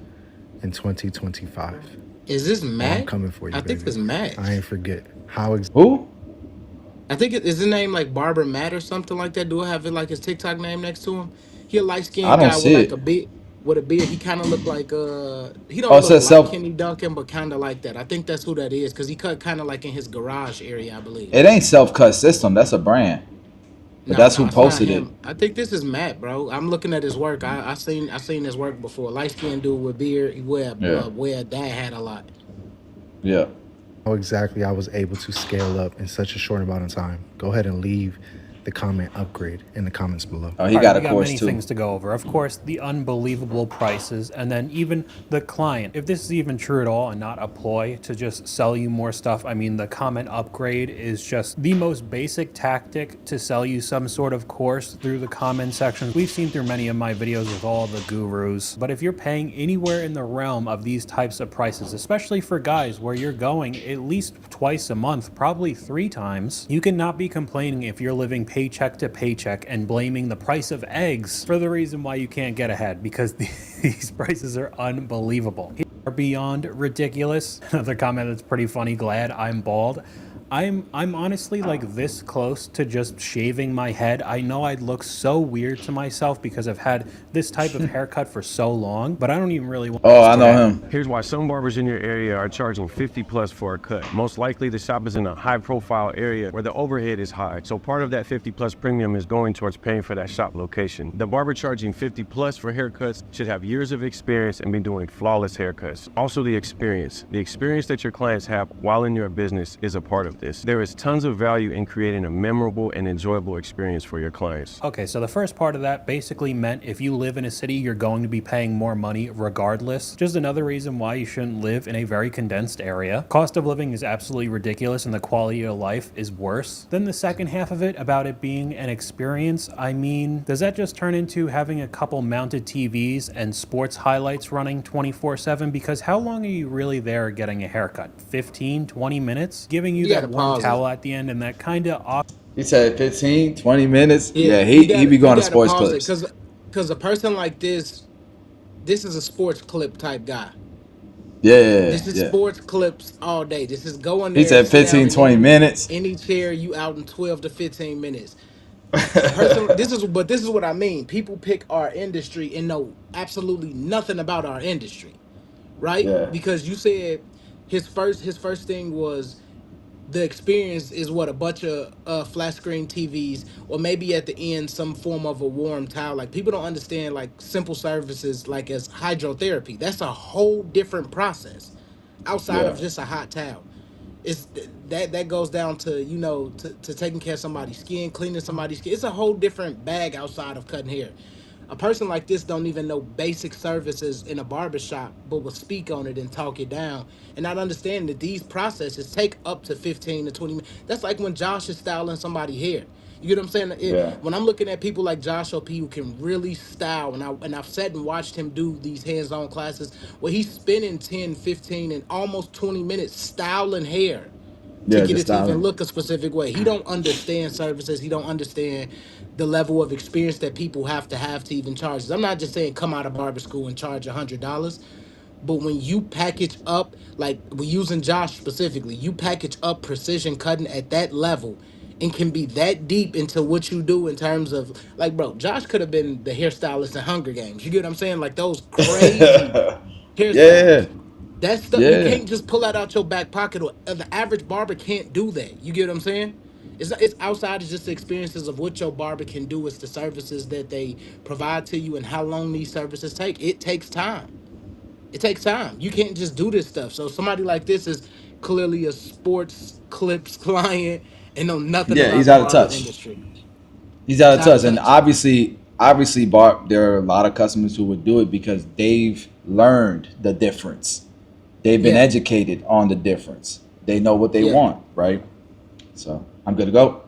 in 2025. Is this And Matt? I'm coming for you, I think baby. it's Matt. I ain't forget. How Who? I think is his name like Barber Matt or something like that. Do I have it like his TikTok name next to him? He a light I skinned don't guy with see like it. a beard. With a beard, he kind of look like he Oh, don't it look says like self. Kenny Duncan, but kind of like that. I think that's who that is because he cut kind of like in his garage area, I believe. It ain't self-cut system. That's a brand. But that's who It's not posted it. him. I think this is Matt, bro. I'm looking at his work. I seen his work before. Light skinned dude with beard. He wear a dad hat a lot. Yeah. How exactly I was able to scale up in such a short amount of time? Go ahead and leave the comment upgrade in the comments below. Oh, he All got right, a we course many too. things to go over. Of course, the unbelievable prices, and then even the client. If this is even true at all and not a ploy to just sell you more stuff, I mean, the comment upgrade is just the most basic tactic to sell you some sort of course through the comment section. We've seen through many of my videos with all the gurus, but if you're paying anywhere in the realm of these types of prices, especially for guys where you're going at least twice a month, probably 3 times, you cannot be complaining if you're living paycheck to paycheck and blaming the price of eggs for the reason why you can't get ahead, because these prices are unbelievable. Are beyond ridiculous. Another comment that's pretty funny, glad I'm bald. I'm honestly like this close to just shaving my head. I know I'd look so weird to myself because I've had this type of haircut for so long, but I don't even really want Oh, I know him. Here's why some barbers in your area are charging 50 plus for a cut. Most likely the shop is in a high profile area where the overhead is high. So part of that 50 plus premium is going towards paying for that shop location. The barber charging 50 plus for haircuts should have years of experience and be doing flawless haircuts. Also the experience that your clients have while in your business is a part of this. There is tons of value in creating a memorable and enjoyable experience for your clients. Okay, so the first part of that basically meant if you live in a city, you're going to be paying more money regardless. Just another reason why you shouldn't live in a very condensed area. Cost of living is absolutely ridiculous and the quality of life is worse. Then the second half of it about it being an experience, I mean, does that just turn into having a couple mounted TVs and sports highlights running 24/7? Because how long are you really there getting a haircut? 15, 20 minutes? Giving you that warm towel at the end and that kind of He said 15, 20 minutes. Yeah, you he be going to sports clips. Because a person like this is a sports clip type guy. Yeah, This is yeah. sports clips all day. This is going there. He said 15, 20 minutes. Any chair, you out in 12 to 15 minutes. This is what I mean. People pick our industry and know absolutely nothing about our industry, right? Yeah. Because you said his first thing was the experience is what a bunch of flat screen TVs, or maybe at the end some form of a warm towel. Like people don't understand like simple services like as hydrotherapy. That's a whole different process outside of just a hot towel. It's that goes down to to taking care of somebody's skin, cleaning somebody's skin. It's a whole different bag outside of cutting hair. A person like this don't even know basic services in a barbershop, but will speak on it and talk it down and not understand that these processes take up to 15 to 20 minutes. That's like when Josh is styling somebody's hair. You get what I'm saying? When I'm looking at people like Josh OP who can really style, and I've sat and watched him do these hands-on classes where he's spending 10, 15, and almost 20 minutes styling hair to get it to even look a specific way. He don't understand services. He don't understand the level of experience that people have to even charge. I'm not just saying come out of barber school and charge $100, But when you package up, like we're using Josh specifically, you package up precision cutting at that level and can be that deep into what you do in terms of like, bro, Josh could have been the hairstylist in Hunger Games. You get what I'm saying? Like those crazy Yeah, hairstyles. That stuff you yeah. can't just pull that out your back pocket, or the average barber can't do that. You get what I'm saying? It's outside of just the experiences of what your barber can do. It's the services that they provide to you and how long these services take. It takes time. It takes time. You can't just do this stuff. So somebody like this is clearly a sports clips client and know nothing Yeah, about he's the out of barber touch. industry. He's out He's of out of touch, and touch. obviously, there are a lot of customers who would do it because they've learned the difference. They've been Yeah, educated on the difference. They know what they yeah. want, right? So I'm good to go.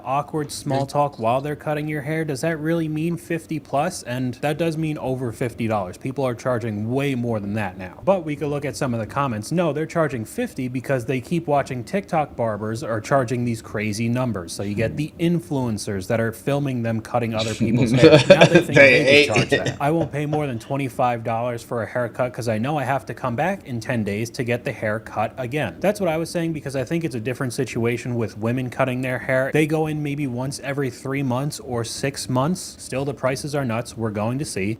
Awkward small talk while they're cutting your hair, does that really mean 50 plus? And that does mean over $50. People are charging way more than that now. But we could look at some of the comments. No, they're charging 50 because they keep watching TikTok barbers are charging these crazy numbers. So you get the influencers that are filming them cutting other people's hair. Now they think they can charge that. I won't pay more than $25 for a haircut because I know I have to come back in 10 days to get the hair cut again. That's what I was saying, because I think it's a different situation with women cutting their hair. They go in maybe once every 3 months or 6 months. Still, the prices are nuts. We're going to see.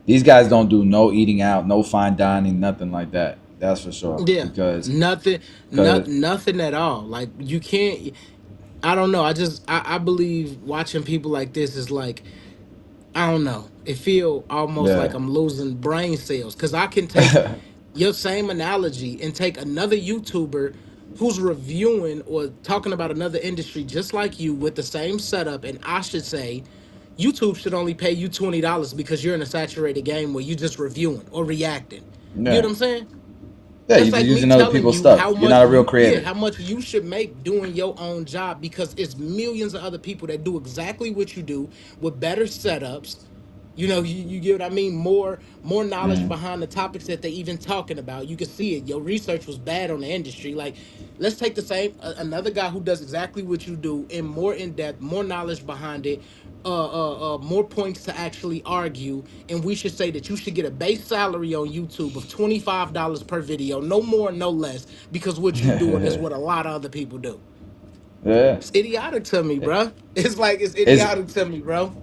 These guys don't do no eating out, no fine dining, nothing like that. That's for sure. Yeah. Because Nothing, nothing at all. Like you can't. I don't know. I believe watching people like this is like, I don't know. It feel almost like yeah, I'm losing brain cells because I can take your same analogy and take another YouTuber who's reviewing or talking about another industry just like you with the same setup, and I should say YouTube should only pay you $20 because you're in a saturated game where you just reviewing or reacting. You get yeah, what I'm saying? yeah. That's You're just like me using other telling people's you stuff. how You're much not a real you, yeah, creator. how much you should make doing your own job, because it's millions of other people that do exactly what you do with better setups. You know, you get what I mean? More knowledge Mhm. behind the topics that they even talking about. You can see it. Your research was bad on the industry. Like, let's take the same another guy who does exactly what you do and more in depth, more knowledge behind it, more points to actually argue. And we should say that you should get a base salary on YouTube of $25 per video, no more, no less, because what you doing is what a lot of other people do. Yeah. It's idiotic to me, bro. It's like it's Is idiotic to me, bro.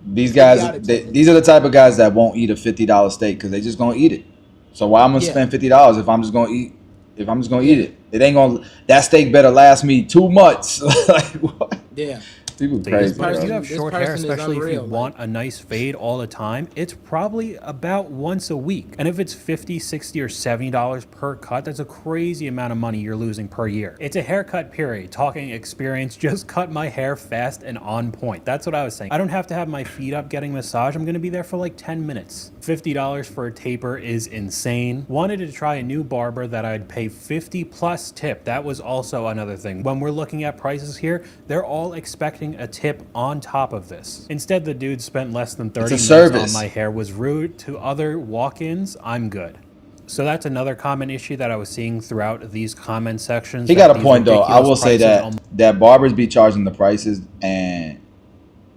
these It's guys? idiotic to me. These are the type of guys that won't eat a $50 steak because they just gonna eat it. So why I'm gonna Yeah, spend $50 if I'm just gonna eat? If I'm just gonna eat yeah, it, it ain't gonna. That steak better last me 2 months. Like what? yeah. People But crazy, if bro. you have This short hair, person is especially if you unreal. Like, want a nice fade all the time, it's probably about once a week. And if it's $50, $60, or $70 per cut, that's a crazy amount of money you're losing per year. It's a haircut period. Talking experience, just cut my hair fast and on point. That's what I was saying. I don't have to have my feet up getting massage. I'm gonna be there for like 10 minutes. $50 for a taper is insane. Wanted to try a new barber that I'd pay 50 plus tip. That was also another thing. When we're looking at prices here, they're all expecting a tip on top of this. Instead, the dude spent less than 30 It's a minutes on service. my hair, was rude to other walk-ins. I'm good. So that's another common issue that I was seeing throughout these comment sections. He that got a these point though. I ridiculous will say prices that barbers be charging the prices and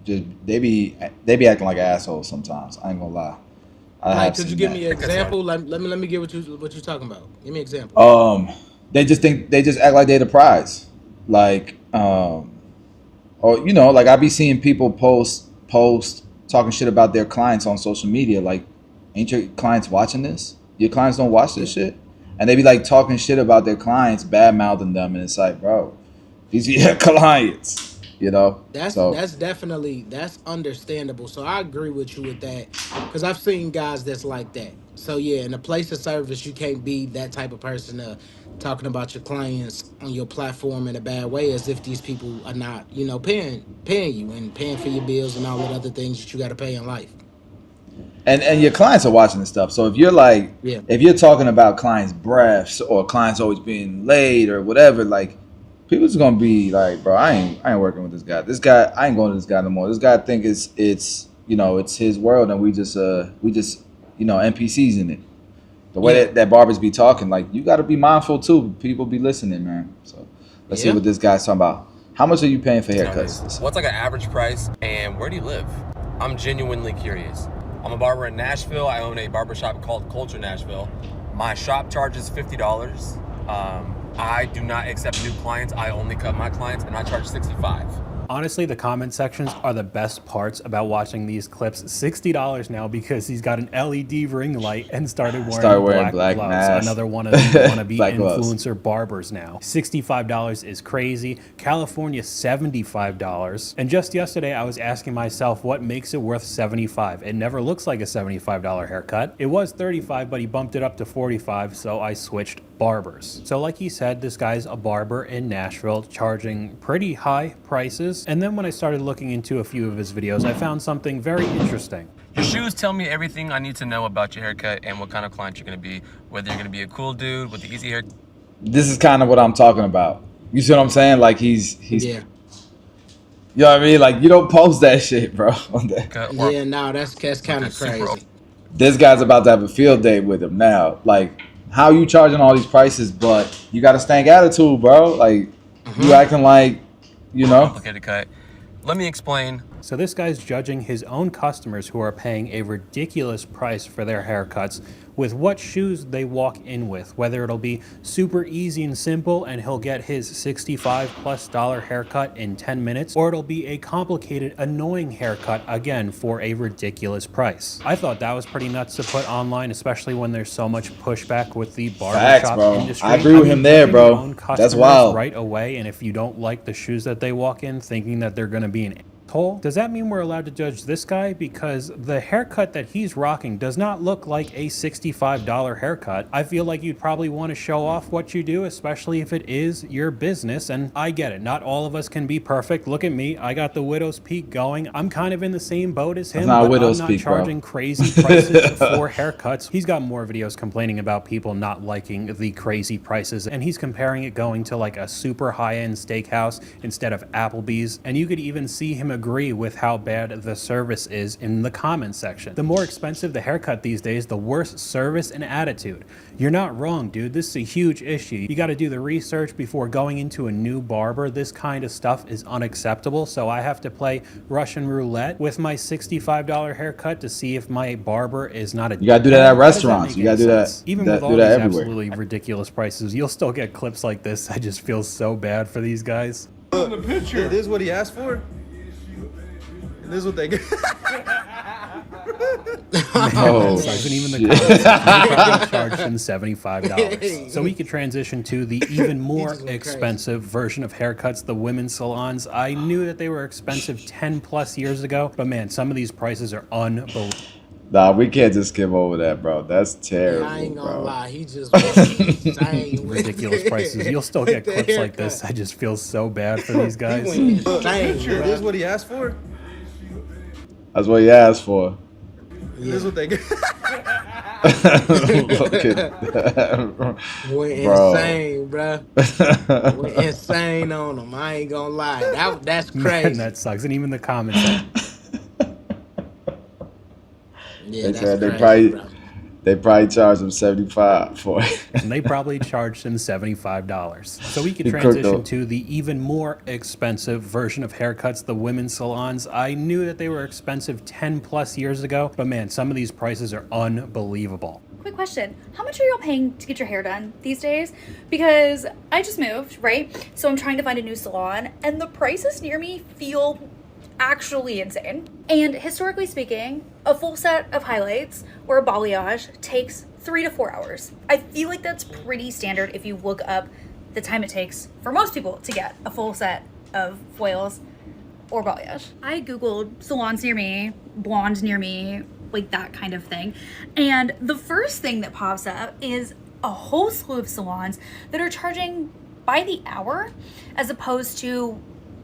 just they be acting like assholes sometimes. I ain't gonna lie. I like, have could you seen give that. me an example? Let me get what you talking about. Give me an example. They just act like they're the prize. Like or like I be seeing people post talking shit about their clients on social media. Like, ain't your clients watching this? Your clients don't watch this shit, and they be like talking shit about their clients, bad mouthing them, and it's like, bro, these are your clients, That's So definitely that's understandable. So I agree with you with that, because I've seen guys that's like that. So yeah, in a place of service, you can't be that type of person talking about your clients on your platform in a bad way, as if these people are not, paying you and paying for your bills and all the other things that you got to pay in life. and your clients are watching this stuff. So if you're like, Yeah, if you're talking about clients' breaths or clients always being late or whatever, like people's gonna be like, bro, I ain't working with this guy. This guy, I ain't going to this guy no more. This guy think it's it's his world, and we just NPCs in it. The way yeah, that barbers be talking, like you got to be mindful too. People be listening, man. So let's see yeah. what this guy's talking about. How much are you paying for haircuts? What's like an average price, and where do you live? I'm genuinely curious. I'm a barber in Nashville. I own a barbershop called Culture Nashville. My shop charges $50. I do not accept new clients. I only cut my clients, and I charge $65. Honestly, the comment sections are the best parts about watching these clips. $60 now because he's got an LED ring light and started wearing black gloves. masks. Another one of these wannabe Black gloves. influencer barbers now. $65 is crazy. California, $75. And just yesterday, I was asking myself what makes it worth $75. It never looks like a $75 haircut. It was $35, but he bumped it up to $45, so I switched barbers. So like he said, this guy's a barber in Nashville charging pretty high prices. And then when I started looking into a few of his videos, I found something very interesting. Your shoes tell me everything I need to know about your haircut and what kind of client you're going to be, whether you're going to be a cool dude with the easy hair. This is kind of what I'm talking about. You see what I'm saying? Like he's Yeah. You know what I mean? Like you don't post that shit, bro. Yeah, no, that's kind of crazy. This guy's about to have a field day with him now. Like, how you charging all these prices, but you got a stank attitude, bro? Like, you acting like, you know? Complicated cut. Let me explain. So this guy's judging his own customers who are paying a ridiculous price for their haircuts with what shoes they walk in with, whether it'll be super easy and simple and he'll get his $65+ haircut in 10 minutes, or it'll be a complicated, annoying haircut, again, for a ridiculous price. I thought that was pretty nuts to put online, especially when there's so much pushback with the barbershop industry. I agree with him there, judging bro. your own That's customers wild. right away, and if you don't like the shoes that they walk in, thinking that they're going to be an asshole, does that mean we're allowed to judge this guy? Because the haircut that he's rocking does not look like a $65 haircut. I feel like you'd probably want to show off what you do, especially if it is your business. And I get it, not all of us can be perfect. Look at me, I got the widow's peak going. I'm kind of in the same boat as him, not but widow's I'm not peak, bro. charging crazy prices for haircuts. He's got more videos complaining about people not liking the crazy prices, and he's comparing it going to like a super high-end steakhouse instead of Applebee's. And you could even see him agree with how bad the service is in the comment section. The more expensive the haircut these days, the worse service and attitude. You're not wrong, dude. This is a huge issue. You got to do the research before going into a new barber. This kind of stuff is unacceptable, so I have to play Russian roulette with my $65 haircut to see if my barber is not a... You gotta do that at How does restaurants. make You gotta any do that. sense? Even that- with do all that these everywhere. absolutely ridiculous prices, you'll still get clips like this. I just feel so bad for these guys. In the picture. This is what he asked for. And this is what they get. Oh, and even the shit. comments probably charged him $75. So we could transition to the even more expensive version of haircuts, the women's salons. I knew that they were expensive 10+ years ago, but man, some of these prices are unbelievable. Nah, we can't just skip over that, bro. That's terrible, I ain't gonna bro. lie, he just went insane with Ridiculous prices. You'll still get the clips like haircut. this. I just feel so bad for these guys. This is what he asked for. That's what he asked for. This is what they get. Look at that. Went Bro. insane, bro. Went insane on him. I ain't gonna lie. That's crazy. Man, that sucks. And even the comments. Yeah, They that's said crazy, bro. they probably charged him $75 for it. And they probably charged him $75. So we could He cooked transition up. to the even more expensive version of haircuts, the women's salons. I knew that they were expensive 10+ years ago, but man, some of these prices are unbelievable. Quick question. How much are y'all paying to get your hair done these days? Because I just moved, right? So I'm trying to find a new salon, and the prices near me feel actually insane. And historically speaking, a full set of highlights or a balayage takes 3 to 4 hours. I feel like that's pretty standard if you look up the time it takes for most people to get a full set of foils or balayage. I googled salons near me, blonde near me, like that kind of thing. And the first thing that pops up is a whole slew of salons that are charging by the hour as opposed to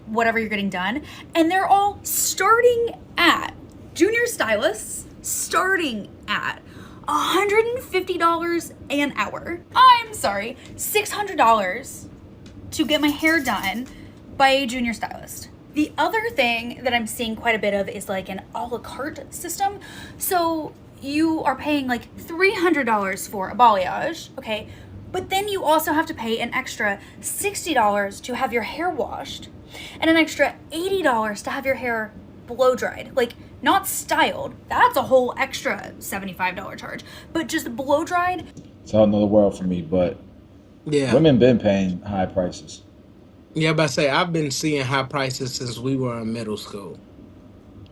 whatever you're getting done. And they're all starting at, junior stylists starting at $150 an hour. I'm sorry, $600 to get my hair done by a junior stylist. The other thing that I'm seeing quite a bit of is like an a la carte system. So you are paying like $300 for a balayage, okay? But then you also have to pay an extra $60 to have your hair washed and an extra $80 to have your hair blow dried. Like, not styled. That's a whole extra $75 charge. But just blow dried. It's a whole nother world for me, but Yeah. women been paying high prices. Yeah, but I say I've been seeing high prices since we were in middle school.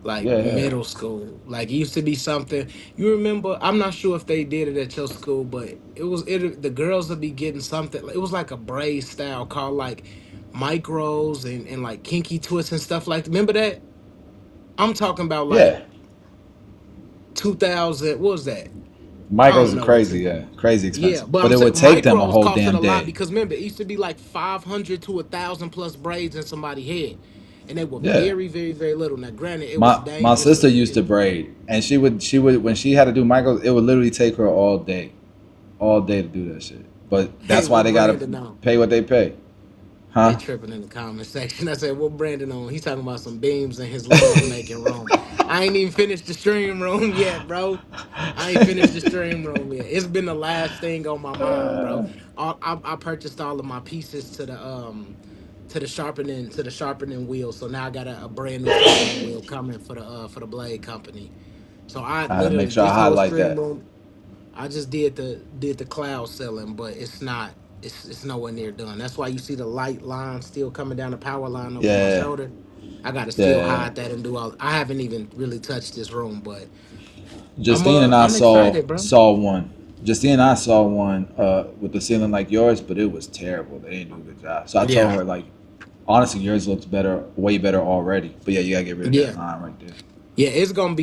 Like Yeah, yeah. middle school. Like it used to be something. You remember? I'm not sure if they did it at your school, but the girls would be getting something. It was like a braid style called like micros and like kinky twists and stuff like. Remember that? I'm talking about like Yeah. 2000. What was that? I Micros don't are know what crazy, the yeah. Crazy yeah, expensive. but But I'm it saying would take them a micros whole costed damn a lot day. because remember it used to be like 500 to 1,000 plus braids in somebody's head, and they were Yeah. very, very, very little. Now, granted, it was My dangerous. sister used to braid, and she would when she had to do micros, it would literally take her all day to do that shit. But that's Hey, why what they gotta Brandon on? pay what they pay, They huh? tripping in the comment section. I said, "What Brandon on?" He's talking about some beams in his love making room. I ain't even finished the stream room yet, bro. I ain't finished the stream room yet. It's been the last thing on my mind, bro. I purchased all of my pieces to the sharpening wheel. So now I got a brand new sharpening wheel coming for the blade company. So I I had to make literally sure I this little highlight stream that. room. I just did the cloud selling, but it's not. It's nowhere near done. That's why you see the light line still coming down the power line over my Yeah, shoulder. I gotta still yeah. hide that and do all. I haven't even really touched this room, but Justine and I I'm excited, bro. saw one. Justine and I saw one with the ceiling like yours, but it was terrible. They didn't do a good job. So I told Yeah, her like, honestly, yours looks better, way better already. But yeah, you gotta get rid of yeah. that line right there. Yeah, it's gonna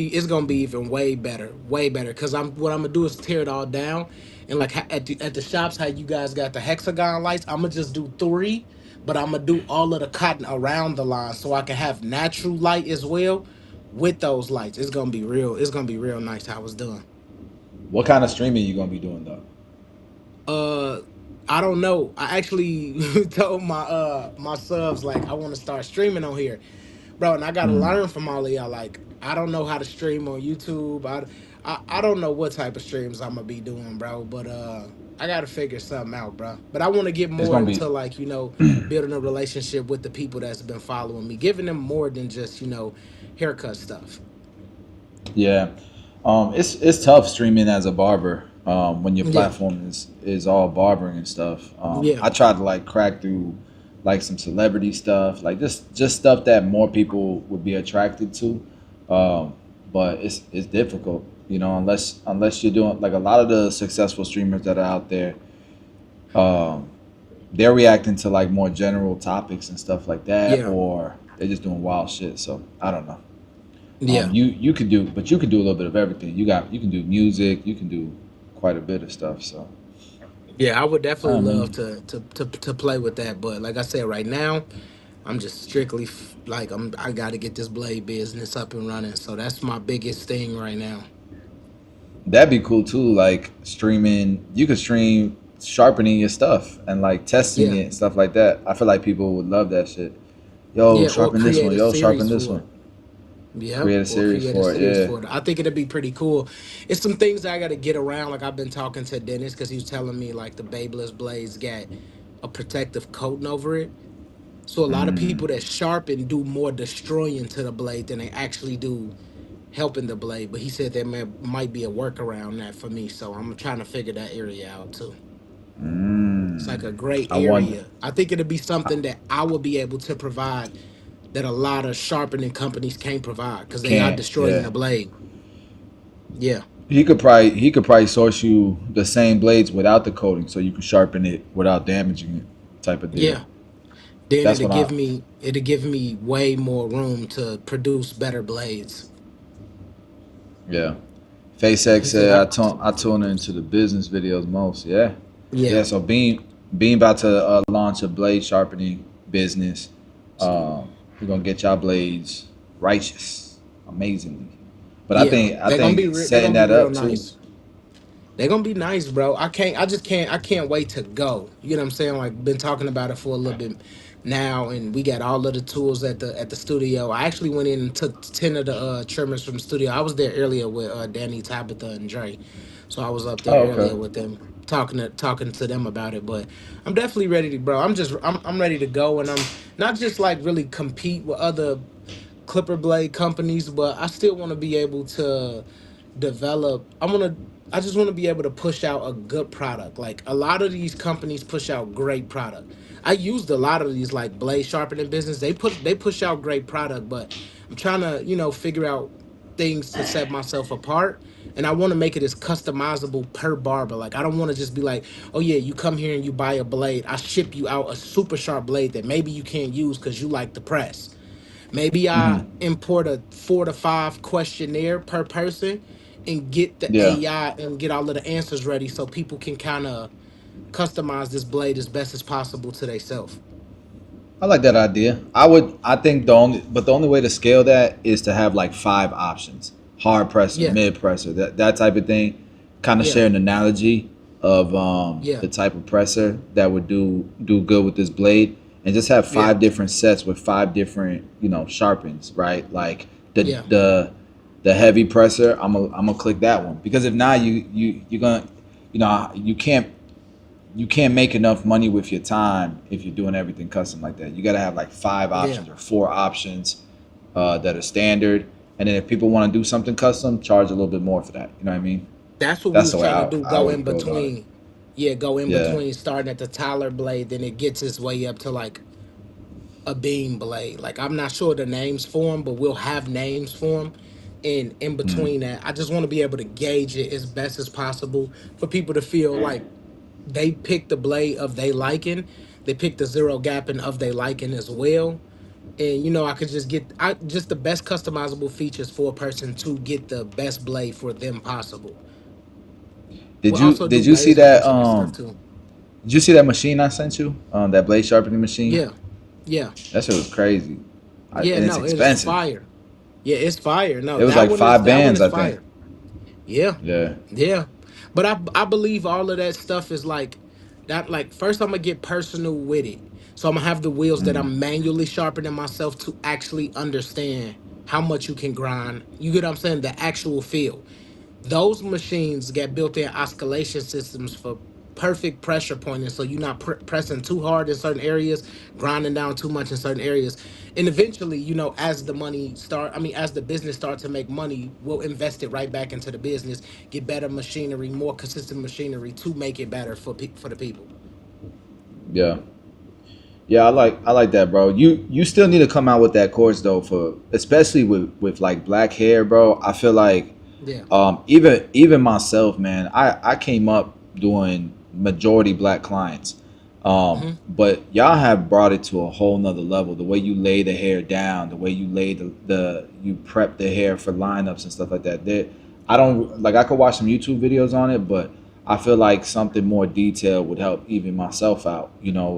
be even way better, way better. Cause what I'm gonna do is tear it all down, and like at the shops, how you guys got the hexagon lights, I'm gonna just do three, but I'm gonna do all of the cotton around the line so I can have natural light as well with those lights. It's gonna be real. It's gonna be real nice how it's done. What kind of streaming you gonna be doing though? Uh, I don't know. I actually told my subs like I want to start streaming on here, bro, and I gotta Mm. learn from all of y'all. Like, I don't know how to stream on YouTube. I don't know what type of streams I'm gonna be doing, bro. But I gotta figure something out, bro. But I want to get It's more gonna be into like building a relationship with the people that's been following me, giving them more than just haircut stuff. yeah. It's tough streaming as a barber when your Yeah, platform is all barbering and stuff. yeah, I tried to like crack through like some celebrity stuff, like just stuff that more people would be attracted to. Um, but it's difficult, unless you're doing like a lot of the successful streamers that are out there. Um, they're reacting to like more general topics and stuff like that, yeah, or they're just doing wild shit. So I don't know. yeah. You could do, but you can do a little bit of everything. You can do music, you can do quite a bit of stuff. So Yeah, I would I definitely don't love know. to play with that, but like I said, right now, I'm just strictly like I got to get this blade business up and running. So that's my biggest thing right now. That'd be cool too. Like streaming, you could stream sharpening your stuff and like testing Yeah, it and stuff like that. I feel like people would love that shit. Yo, yeah, or sharpen this create one. a Yo, series sharpen this for it. one. Yep, Create a or series create a for it. series Yeah. for it. I think it'd be pretty cool. It's some things that I got to get around. Like I've been talking to Dennis because he was telling me like the Babeless blades got a protective coating over it. So a lot of Mm. people that sharpen do more destroying to the blade than they actually do helping the blade. But he said there might be a workaround that for me. So I'm trying to figure that area out too. It's like Mm. a gray I wonder. area. I think it'll be something that I will be able to provide that a lot of sharpening companies can't provide because they are Can't. destroying Yeah. the blade. Yeah. He could probably source you the same blades without the coating, so you can sharpen it without damaging it. Type of deal. Yeah. Then That's what I. it'll give me way more room to produce better blades. Yeah. FaceX He said said I tune into the business videos most. Yeah. Yeah. yeah. So Bean about to launch a blade sharpening business. We're gonna get y'all blades righteous, amazingly. But I Yeah. think I think They're setting gonna be that real up too. nice. They're gonna be nice, bro. I can't wait to go. You know what I'm saying? Like been talking about it for a little bit now, and we got all of the tools at the studio. I actually went in and took 10 of the trimmers from the studio. I was there earlier with Danny, Tabitha, and Dre. So I was up Oh, there okay. earlier with them talking to them about it. But I'm definitely ready to bro. I'm ready to go, and I'm not just like really compete with other clipper blade companies, but I still want to be able to develop. I just want to be able to push out a good product. Like a lot of these companies push out great product. I used a lot of these like blade sharpening business. They push out great product, but I'm trying to, figure out things to set myself apart. And I want to make it as customizable per barber. Like I don't want to just be like, oh yeah, you come here and you buy a blade. I ship you out a super sharp blade that maybe you can't use because you like the press. Maybe I import a 4 to 5 questionnaire per person and get the Yeah. AI and get all of the answers ready so people can kind of customize this blade as best as possible to themselves. I like that idea. I think the only way to scale that is to have like 5 options: hard presser, Yeah. mid presser, that type of thing. Kind of Yeah. share an analogy of Yeah. the type of presser that would do good with this blade, and just have 5 different sets with 5 different sharpens, right? Like Yeah. the heavy presser, I'm gonna click that one, because if not, you're gonna you can't make enough money with your time if you're doing everything custom like that. You got to have like 5 options or 4 options that are standard, and then if people want to do something custom, charge a little bit more for that. You know what I mean? That's what That's we the was way trying to do. I Go would in go about it. between. Yeah, go in Yeah. between starting at the Tyler blade, then it gets its way up to like a beam blade. Like I'm not sure the names for them, but we'll have names for them. And in between that, I just want to be able to gauge it as best as possible for people to feel like they pick the blade of they liking, they pick the zero gapping of they liking as well. And I could just get just the best customizable features for a person to get the best blade for them possible. Did We'll you also do did you see laser that etching and stuff too. did you see that machine I sent you? That blade sharpening machine? Yeah, yeah, That shit was crazy. yeah. And it's No, it is expensive. fire. Yeah, it's fire. No, It was that like one 5 that one bands, is I think. fire. Yeah, Yeah. yeah. But I believe all of that stuff is like that. Like first, I'm gonna get personal with it. So I'm gonna have the wheels that I'm manually sharpening myself to actually understand how much you can grind. You get what I'm saying? The actual feel. Those machines get built-in oscillation systems for perfect pressure pointing, so you're not pressing too hard in certain areas, grinding down too much in certain areas. And eventually, as the as the business starts to make money, we'll invest it right back into the business, get better machinery, more consistent machinery to make it better for the people. Yeah. Yeah, I like that, bro. You still need to come out with that course though, for especially with like black hair, bro. I feel like Yeah. even myself, man, I came up doing majority black clients. But y'all have brought it to a whole nother level. The way you lay the hair down, the way you lay you prep the hair for lineups and stuff like that. I could watch some YouTube videos on it, but I feel like something more detailed would help even myself out.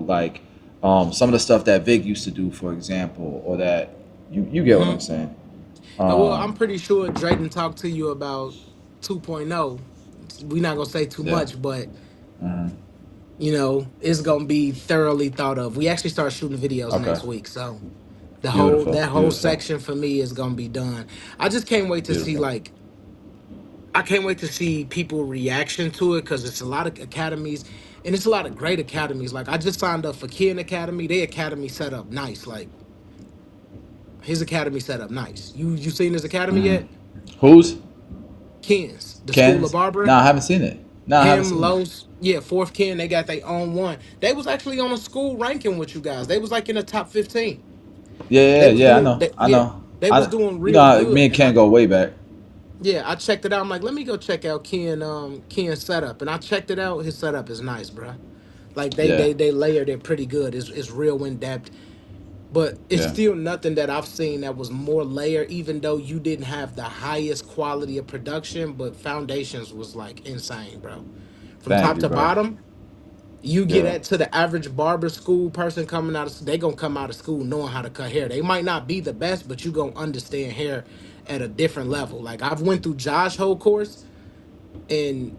Like some of the stuff that Vic used to do, for example, or that you get what I'm saying. Well, I'm pretty sure Drayden talked to you about 2.0. We're not gonna say too much, but it's gonna be thoroughly thought of. We actually start shooting videos Okay. next week, so Beautiful, that whole beautiful. section for me is gonna be done. I just can't wait to see Beautiful. I can't wait to see people reaction to it, because it's a lot of academies and it's a lot of great academies. Like I just signed up for Ken Academy. Their academy set up nice. Like his academy set up nice. You seen his academy yet? Who's Ken's, the School Ken's? of Barbering. No, I haven't seen it. No, I haven't Him, seen it. Los, yeah, fourth Ken, they got their own one. They was actually on a school ranking with you guys. They was like in the top 15. Yeah, They was yeah, I doing, know, they, I yeah, know. they was doing You know, real good. me and Ken go way back. I checked it out. I'm like, let me go check out Ken's setup, and I checked it out. His setup is nice, bro. Like Yeah. they layered it pretty good. It's real in depth. But it's Yeah. still nothing that I've seen that was more layered, even though you didn't have the highest quality of production, but foundations was like insane, bro. From Thank top you, to bro. bottom, you get Yeah. that to the average barber school person coming out of, they gonna come out of school knowing how to cut hair. They might not be the best, but you gonna understand hair at a different level. Like I've went through Josh whole course, and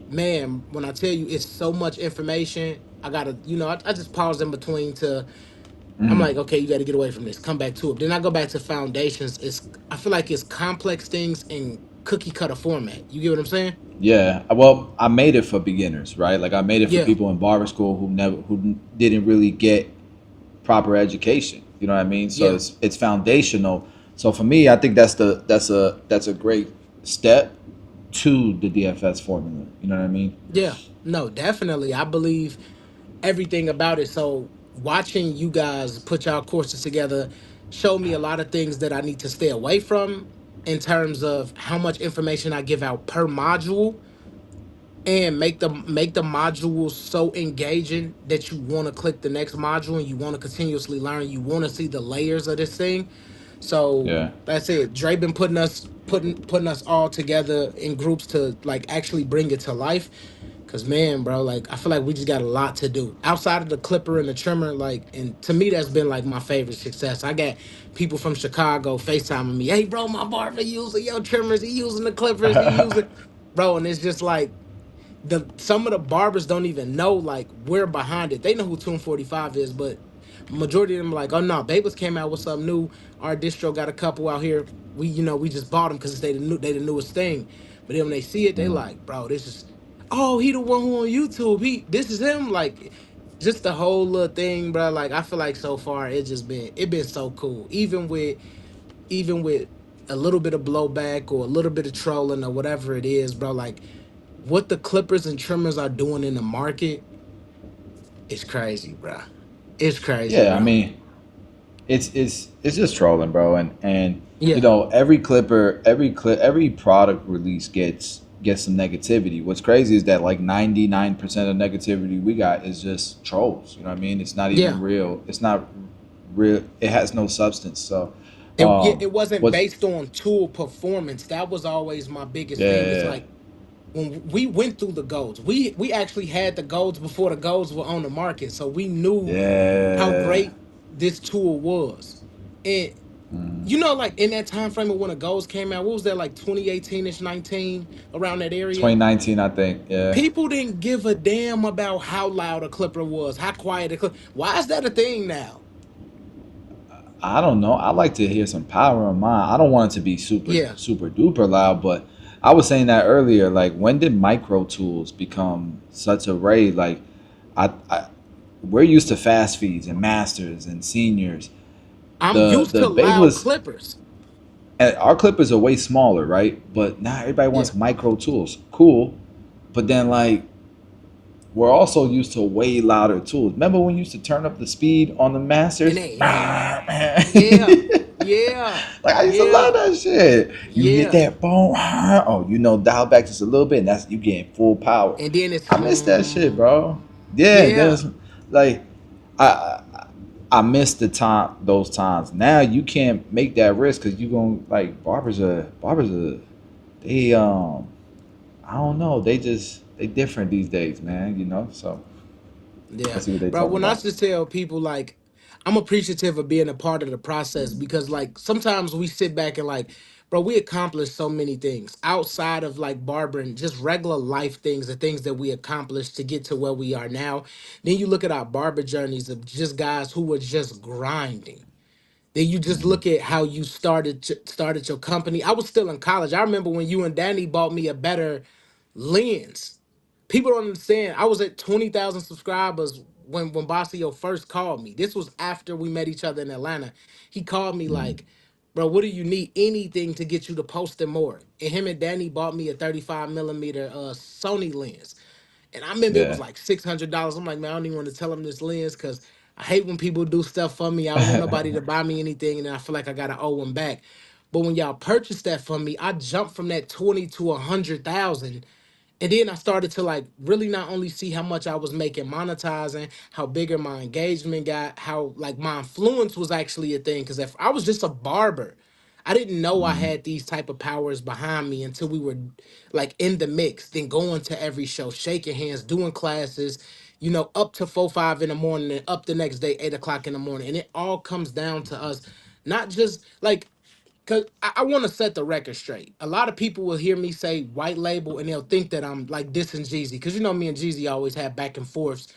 man, when I tell you it's so much information, I gotta, I just pause in between to, I'm like, okay, you got to get away from this. Come back to it. Then I go back to foundations. I feel like it's complex things in cookie cutter format. You get what I'm saying? Yeah. Well, I made it for beginners, right? Like I made it for Yeah. people in barber school who didn't really get proper education. You know what I mean? So Yeah. it's foundational, So for me, I think that's a great step to the DFS formula. You know what I mean? Yeah, no, definitely. I believe everything about it. So watching you guys put y'all courses together showed me a lot of things that I need to stay away from in terms of how much information I give out per module, and make the modules so engaging that you want to click the next module and you want to continuously learn. You want to see the layers of this thing. So Yeah. that's it. Dre been putting us all together in groups to like actually bring it to life. Cause man, bro, like I feel like we just got a lot to do outside of the clipper and the trimmer. Like, and to me, that's been like my favorite success. I got people from Chicago FaceTiming me. Hey, bro, my barber using your trimmers. He using the clippers. He using, bro, and it's just like some of the barbers don't even know like we're behind it. They know who Tune 45 is, but majority of them are like, oh no, Babas came out with something new. Our distro got a couple out here. We just bought them because they the newest thing. But then when they see it, they like, bro, this is he the one who on YouTube. This is him. Like just the whole little thing, bro. Like I feel like so far it been so cool. Even with a little bit of blowback or a little bit of trolling or whatever it is, bro. Like what the clippers and trimmers are doing in the market is crazy, bro. It's crazy, Yeah, I bro. mean, it's just trolling, bro. And you Yeah. know, every product release gets some negativity. What's crazy is that like 99% of negativity we got is just trolls. You know what I mean? It's not even Yeah. real. It's not real. It has no substance. So, It wasn't what's based on tool performance. That was always my biggest thing. It's yeah, like when we went through the golds, we actually had the golds before the golds were on the market. So we knew how yeah. great this tool was. And like in that time frame of when the golds came out, what was that, like 2018-ish, 19, around that area? 2019, I think. Yeah. People didn't give a damn about how loud a clipper was, how quiet a clipper. Why is that a thing now? I don't know. I like to hear some power on mine. I don't want it to be Yeah. super duper loud, but I was saying that earlier. Like, when did micro tools become such a raid? Like, I we're used to fast feeds and masters and seniors. I'm used The to loud babeless clippers. and our clippers are way smaller, right? But now everybody Yeah. wants micro tools. Cool, but then like we're also used to way louder tools. Remember when you used to turn up the speed on the And masters? yeah. Yeah. Like I used to love Yeah. that shit. You get Yeah. that boom, dial back just a little bit, and that's you getting full power. And then it's I miss that shit, bro. Yeah, yeah. there's like I I miss those times. Now you can't make that risk because you gonna like barbers are they I don't know, they different these days, man, you know. So Yeah. let's see what they Bro, talking when I about. just tell people like I'm appreciative of being a part of the process because like sometimes we sit back and like, bro, we accomplish so many things outside of like barbering, just regular life things, the things that we accomplished to get to where we are now. Then you look at our barber journeys of just guys who were just grinding. Then you just look at how you started your company. I was still in college. I remember when you and Danny bought me a better lens. People don't understand. I was at 20,000 subscribers when Basio first called me. This was after we met each other in Atlanta. He called me like, bro, what do you need? Anything to get you to posting more. And him and Danny bought me a 35 millimeter Sony lens. And I remember it was Yeah. like $600. I'm like, man, I don't even want to tell him this lens because I hate when people do stuff for me. I don't want nobody to buy me anything, and then I feel like I gotta owe them back. But when y'all purchased that from me, I jumped from that 20 to 100,000. And then I started to like really not only see how much I was making monetizing, how bigger my engagement got, how like my influence was actually a thing. Cause if I was just a barber, I didn't know I had these type of powers behind me until we were like in the mix, then going to every show, shaking hands, doing classes, up to 4, 5 in the morning and up the next day, 8 o'clock in the morning. And it all comes down to us, not just like because I want to set the record straight. A lot of people will hear me say white label and they'll think that I'm like dissing Jeezy. Because me and Jeezy always have back and forths.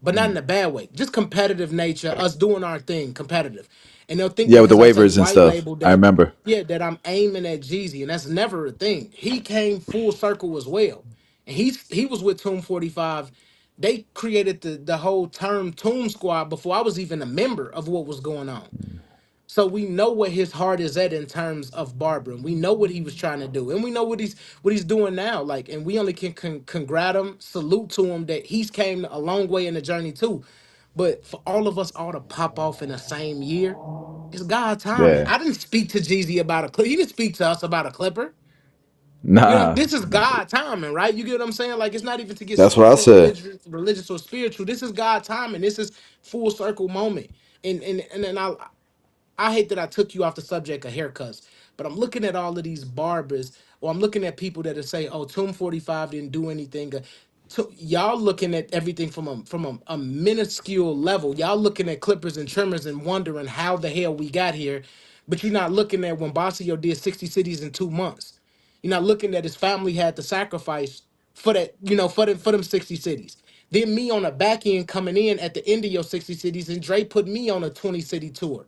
But not in a bad way. Just competitive nature, us doing our thing, competitive. And they'll think Yeah, that with the because I say waivers and white stuff. label I remember. that I'm aiming at Jeezy. And that's never a thing. He came full circle as well. And he was with Tomb 45. They created the whole term Tomb Squad before I was even a member of what was going on. So we know where his heart is at in terms of barbering. We know what he was trying to do, and we know what he's doing now. Like, and we only can congrat him, salute to him that he's came a long way in the journey too. But for all of us all to pop off in the same year, it's God timing. Yeah. I didn't speak to Jeezy about a clip. He didn't speak to us about a clipper. You know, Nah. this is God timing, right? You get what I'm saying? Like, it's not even to get That's what I super said. religious or spiritual. This is God timing. This is full circle moment. And then I hate that I took you off the subject of haircuts, but I'm looking at all of these barbers, or I'm looking at people that are saying, "Oh, Tomb 45 didn't do anything." Y'all looking at everything from a minuscule level. Y'all looking at clippers and trimmers and wondering how the hell we got here, but you're not looking at when Bossio did 60 cities in 2 months. You're not looking at his family had to sacrifice for that, for them 60 cities. Then me on the back end coming in at the end of your 60 cities, and Dre put me on a 20 city tour.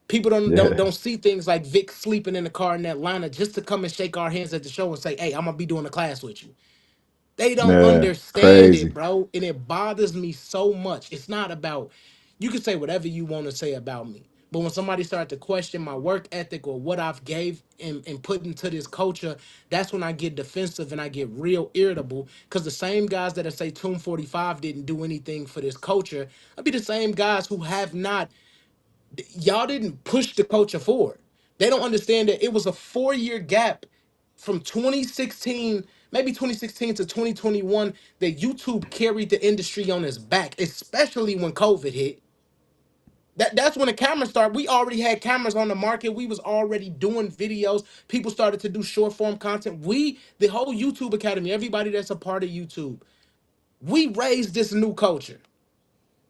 People don't Yeah. see things like Vic sleeping in the car in Atlanta just to come and shake our hands at the show and say, "Hey, I'm gonna be doing a class with you." They don't Yeah. understand it, Crazy. bro, and it bothers me so much. It's not about you can say whatever you want to say about me, but when somebody started to question my work ethic or what I've gave and put into this culture, that's when I get defensive and I get real irritable. Because the same guys that say Tomb 45 didn't do anything for this culture, I'll be the same guys who have not y'all didn't push the culture forward. They don't understand that it was a 4-year gap from 2016, maybe 2016 to 2021, that YouTube carried the industry on its back, especially when COVID hit. That's when the cameras started. We already had cameras on the market. We was already doing videos. People started to do short form content. The whole YouTube Academy, everybody that's a part of YouTube, we raised this new culture.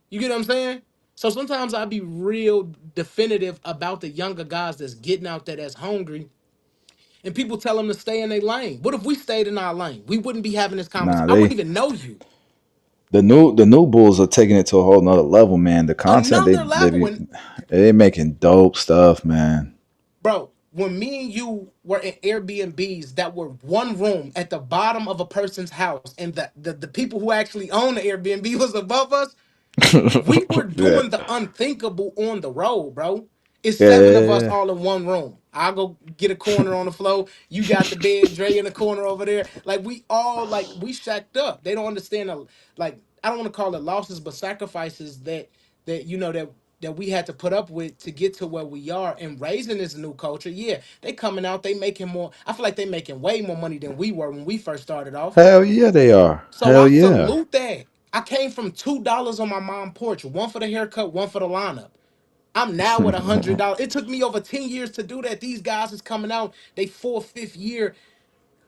You get what I'm saying? So sometimes I be real definitive about the younger guys that's getting out there that's hungry, and people tell them to stay in their lane. What if we stayed in our lane? We wouldn't be having this conversation. Nah, I wouldn't even know you. the new bulls are taking it to a whole nother level, man. The content Another level. And they making dope stuff, man. bro, when me and you were in Airbnbs that were one room at the bottom of a person's house, and the people who actually own the Airbnb was above us, we were Yeah. doing the unthinkable on the road, bro. It's Yeah, 7 of yeah, us yeah. all in one room. I'll go get a corner on the floor. You got the bed, Dre in the corner over there. Like we all we shacked up. They don't understand like I don't want to call it losses, but sacrifices that we had to put up with to get to where we are and raising this new culture. Yeah, they coming out, they making more. I feel like they making way more money than we were when we first started off. Hell yeah, they are. So Hell I yeah. salute that. I came from $2 on my mom's porch, one for the haircut, one for the lineup. I'm now at $100. It took me over 10 years to do that. These guys is coming out, they 4th, 5th year,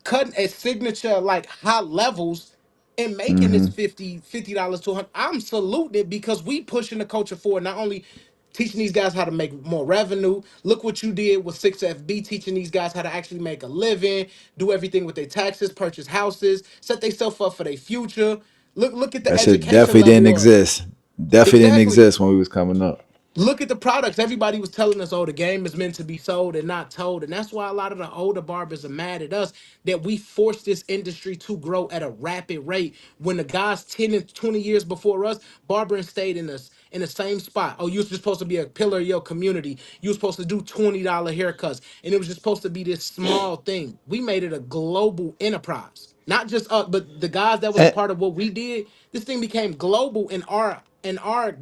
cutting a signature like high levels and making this Hmm. $50 to 100. I'm saluting it because we pushing the culture forward. Not only teaching these guys how to make more revenue. Look what you did with 6FB, teaching these guys how to actually make a living, do everything with their taxes, purchase houses, set themselves up for their future. Look at the That shit education definitely didn't level of exist. Definitely didn't exactly. exist when we was coming up. Look at the products. Everybody was telling us, oh, the game is meant to be sold and not told. And that's why a lot of the older barbers are mad at us that we forced this industry to grow at a rapid rate. When the guys 10 and 20 years before us, barbering stayed in the same spot. Oh, you was just supposed to be a pillar of your community. You were supposed to do $20 haircuts. And it was just supposed to be this small thing. We made it a global enterprise. Not just us, but the guys that was a And, part of what we did. This thing became global in our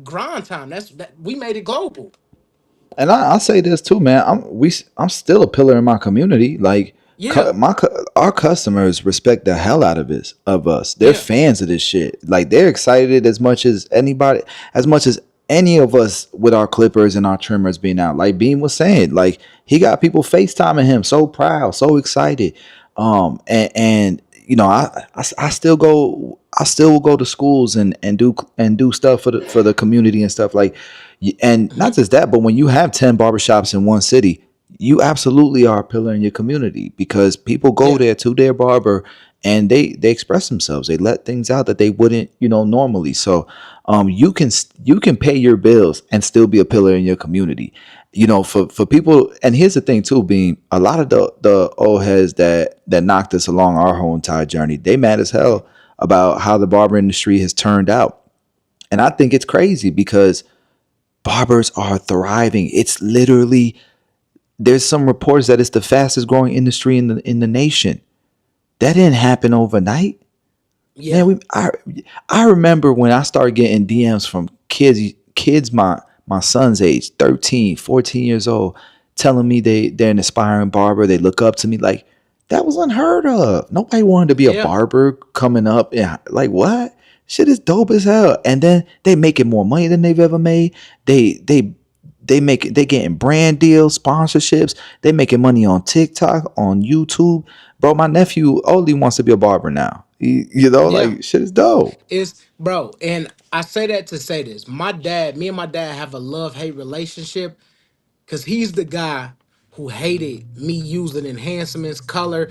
grind time. That we made it global. and I say this too, man. I'm still a pillar in my community. Like Yeah, our customers respect the hell out of us. They're yeah, fans of this shit. Like they're excited as much as anybody, as much as any of us with our clippers and our trimmers being out. Like Beam was saying, like he got people FaceTiming him, so proud, so excited. And I still go. I still will go to schools and do stuff for the community and stuff like, and not just that, but when you have 10 barbershops in one city, you absolutely are a pillar in your community because people go yeah. there to their barber and they express themselves. They let things out that they wouldn't, normally. So, you can pay your bills and still be a pillar in your community. For people, and here's the thing too, being a lot of the old heads that knocked us along our whole entire journey, they mad as hell about how the barber industry has turned out. And I think it's crazy because barbers are thriving. It's literally, there's some reports that it's the fastest growing industry in the nation. That didn't happen overnight. Yeah. Man, I remember when I started getting DMs from kids my son's age, 13, 14 years old, telling me they're an aspiring barber. They look up to me. Like, that was unheard of. Nobody wanted to be a Yeah. barber coming up. And like, what? Shit is dope as hell. And then they making more money than they've ever made. They getting brand deals, sponsorships. They making money on TikTok, on YouTube. Bro, my nephew only wants to be a barber now. Yeah. Like, shit is dope. It's bro, and I say that to say this. Me and my dad have a love-hate relationship because he's the guy who hated me using enhancements, color.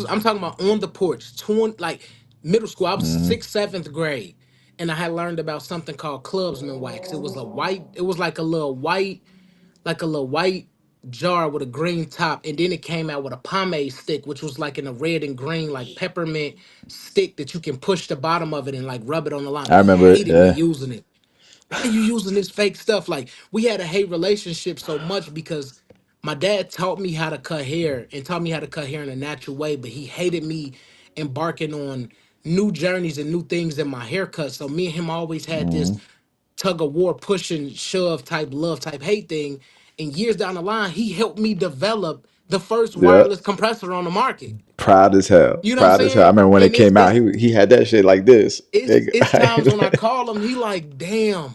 I'm talking about on the porch, 20, like middle school. I was sixth, seventh grade, and I had learned about something called clubsman wax. It was like a little white jar with a green top, and then it came out with a pomade stick, which was like in a red and green, like peppermint stick that you can push the bottom of it and like rub it on the line. I He remember it. hated me Yeah. using it. Why are you using this fake stuff? Like, we had a hate relationship so much because my dad taught me how to cut hair and taught me how to cut hair in a natural way, but he hated me embarking on new journeys and new things in my haircut. So me and him always had this Mhm. tug of war, push and shove type love type hate thing. And years down the line, he helped me develop the first Yeah. wireless compressor on the market. Proud as hell. You know what I'm Proud as hell. I saying? remember when it And came out, he had that shit like this. it's times when I call him, he like, damn,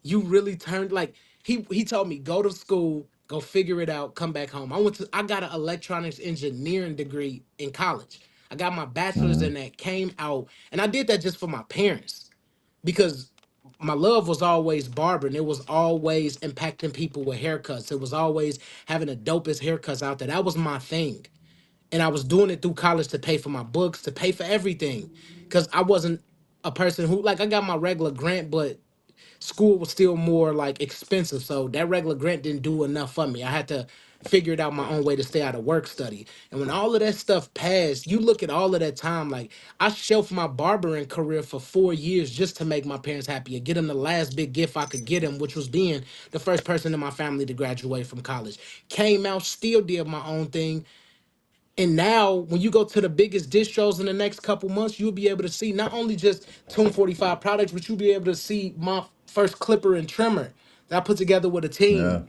you really turned like he told me go to school, go figure it out, come back home. I got an electronics engineering degree in college. I got my bachelor's in that, came out, and I did that just for my parents because my love was always barbering. It was always impacting people with haircuts. It was always having the dopest haircuts out there. That was my thing. And I was doing it through college to pay for my books, to pay for everything. Because I wasn't a person who, like, I got my regular grant, but school was still more like expensive. So that regular grant didn't do enough for me. I had to figure it out my own way to stay out of work study. And when all of that stuff passed, you look at all of that time, like I shelved my barbering career for 4 years just to make my parents happy and get them the last big gift I could get them, which was being the first person in my family to graduate from college. Came out, still did my own thing. And now, when you go to the biggest distros in the next couple months, you'll be able to see not only just Tune 45 products, but you'll be able to see my first clipper and trimmer that I put together with a Yeah. team,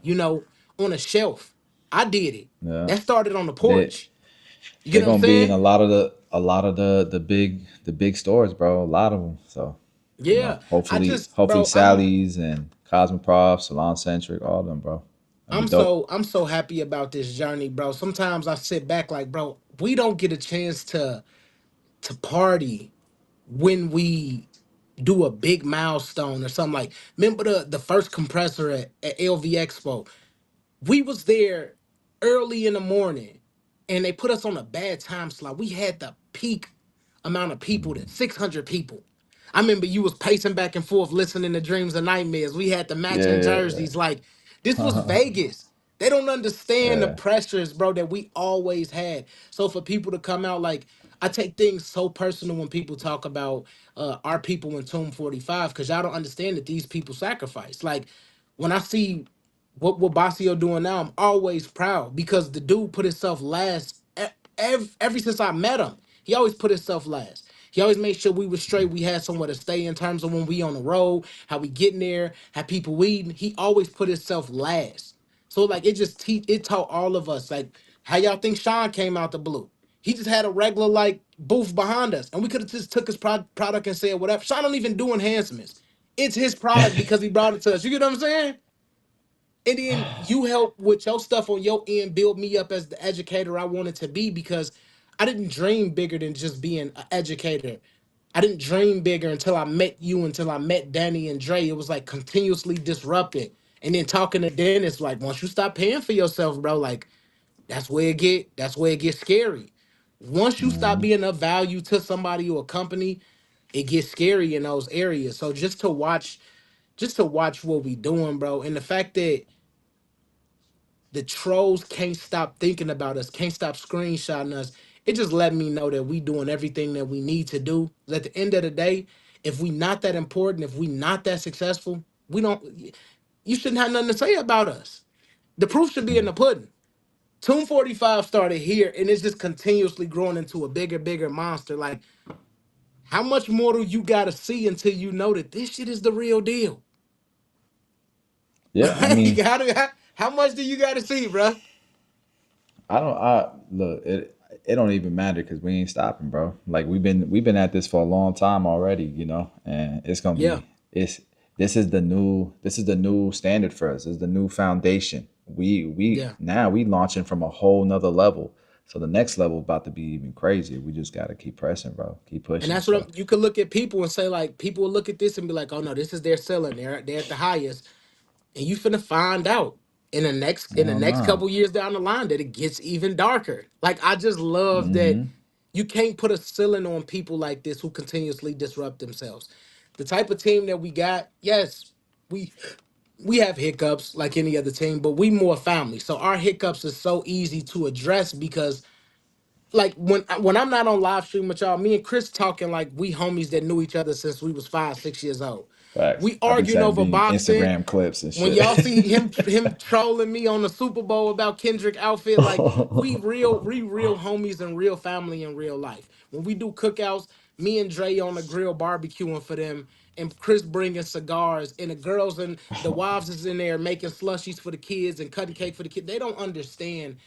on a shelf. I did it. Yeah. That started on the They porch. You get they're what I'm gonna be in saying? a lot of the big stores, bro. A lot of them. So, Yeah. hopefully Bro, Sally's and Cosmoprof, Salon Centric, all of them, bro. That'd be dope. I'm so happy about this journey, bro. Sometimes I sit back like, bro, we don't get a chance to party when we do a big milestone or something. Like, remember the first compressor at LV Expo? We was there early in the morning and they put us on a bad time slot. We had the peak amount of people, that 600 people. I remember you was pacing back and forth listening to Dreams and Nightmares. We had the matching Yeah. jerseys. Like, this was Vegas. They don't understand the Yeah. pressures, bro, that we always had. So for people to come out, like, I take things so personal when people talk about our people in Tomb 45, because y'all don't understand that these people sacrifice. Like, when I see what Basio doing now, I'm always proud because the dude put himself last ever since I met him. He always put himself last. He always made sure we were straight. We had somewhere to stay in terms of when we on the road, how we getting there, how people eating. He always put himself last. So like it taught all of us like how y'all think Sean came out the blue. He just had a regular like booth behind us, and we could have just took his product and said whatever. Sean don't even do enhancements. It's his product because he brought it to us. You get what I'm saying? And then you help with your stuff on your end, build me up as the educator I wanted to be because I didn't dream bigger than just being an educator. I didn't dream bigger until I met you, until I met Danny and Dre. It was like continuously disrupting. And then talking to Dennis, like once you stop paying for yourself, bro, like that's where it gets scary. Once you stop being of value to somebody or a company, it gets scary in those areas. So just to watch what we doing, bro, and the fact that the trolls can't stop thinking about us, can't stop screenshotting us. It just let me know that we doing everything that we need to do. 'Cause at the end of the day, if we not that important, if we not that successful, we don't. you shouldn't have nothing to say about us. The proof should be in the pudding. Tomb 45 started here, and it's just continuously growing into a bigger monster. Like, how much more do you got to see until you know that this shit is the real deal? Yeah, I mean, How much do you got to see, bro? I don't. I look. It don't even matter because we ain't stopping, bro. Like we've been at this for a long time already, you know, and it's gonna Yeah. be it's this is the new standard for us. This is the new foundation. We Yeah. now we launching from a whole nother level. So the next level about to be even crazier. We just gotta keep pressing, bro. Keep And pushing. that's what So you could look at people and say, like, people will look at this and be like, oh no, this is their ceiling. They're at the highest. And you finna find out in the hell next no. couple years down the line that it gets even darker. Like, I just love that Mm-hmm. you can't put a ceiling on people like this who continuously disrupt themselves. The type of team that we got, yes, we we have hiccups like any other team, but we more family. So our hiccups is so easy to address because like when I'm not on live stream with y'all, me and Chris talking like we homies that knew each other since we was 5, 6 years old. Facts. We I be arguing over sending boxing. Instagram clips and When shit. y'all see him trolling me on the Super Bowl about Kendrick outfit, like we real homies and real family in real life. When we do cookouts, me and Dre on the grill barbecuing for them, and Chris bringing cigars, and the girls and the wives is in there making slushies for the kids and cutting cake for the kids. They don't understand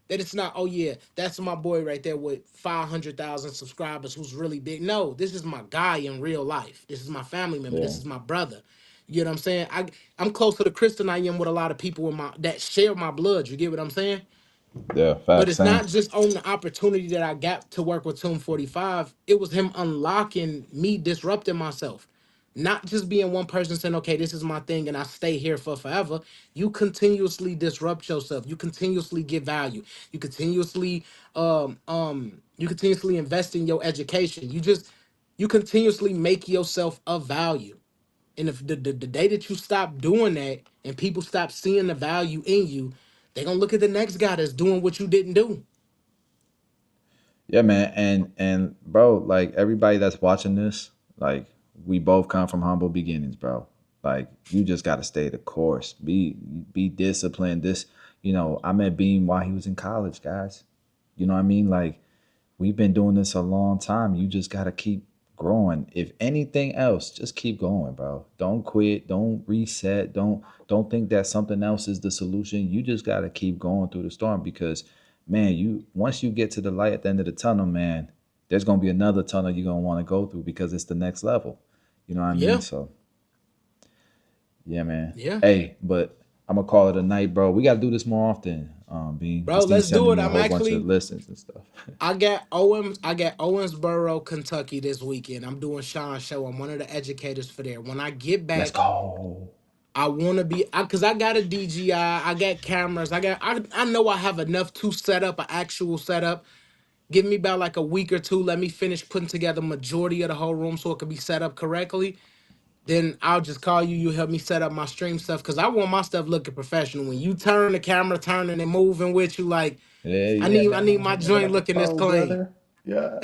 that it's not, oh yeah, that's my boy right there with 500,000 subscribers who's really big. No, this is my guy in real life. This is my family member. Yeah. This is my brother. You know what I'm saying? I'm closer to Chris than I am with a lot of people in my that share my blood. You get what I'm saying? Yeah, But facts. it's Same. not just on the opportunity that I got to work with Tomb 45. It was him unlocking me disrupting myself. Not just being one person saying, okay, this is my thing and I stay here for forever. You continuously disrupt yourself. You continuously give value. You continuously invest in your education. You continuously make yourself of value. And if the day that you stop doing that and people stop seeing the value in you, they're gonna look at the next guy that's doing what you didn't do. Yeah, man, and bro, like everybody that's watching this, like we both come from humble beginnings, bro. Like you just got to stay the course. Be disciplined. This, you know, I met Beam while he was in college, guys. You know what I mean? Like we've been doing this a long time. You just got to keep growing. If anything else, just keep going, bro. Don't quit. Don't reset. Don't think that something else is the solution. You just got to keep going through the storm because man, you once you get to the light at the end of the tunnel, man, there's gonna be another tunnel you're gonna want to go through because it's the next level. You know what I Yeah. mean? So yeah, man. Yeah. Hey, but I'm gonna call it a night, bro. We gotta do this more often. Being Bro, let's do it. a I'm whole bunch actually of listens and stuff. I got Owensboro, Kentucky this weekend. I'm doing Sean's show. I'm one of the educators for there. When I get Let's back, go. I want to be because I got a DJI, I got cameras, I know I have enough to set up an actual setup. Give me about like a week or two. Let me finish putting together majority of the whole room so it can be set up correctly. Then I'll just call you. You help me set up my stream stuff because I want my stuff looking professional. When you turn the camera, turning and moving with you, like Yeah, I yeah, need man. my I'm looking joint at the looking this phone, clean. brother. Yeah.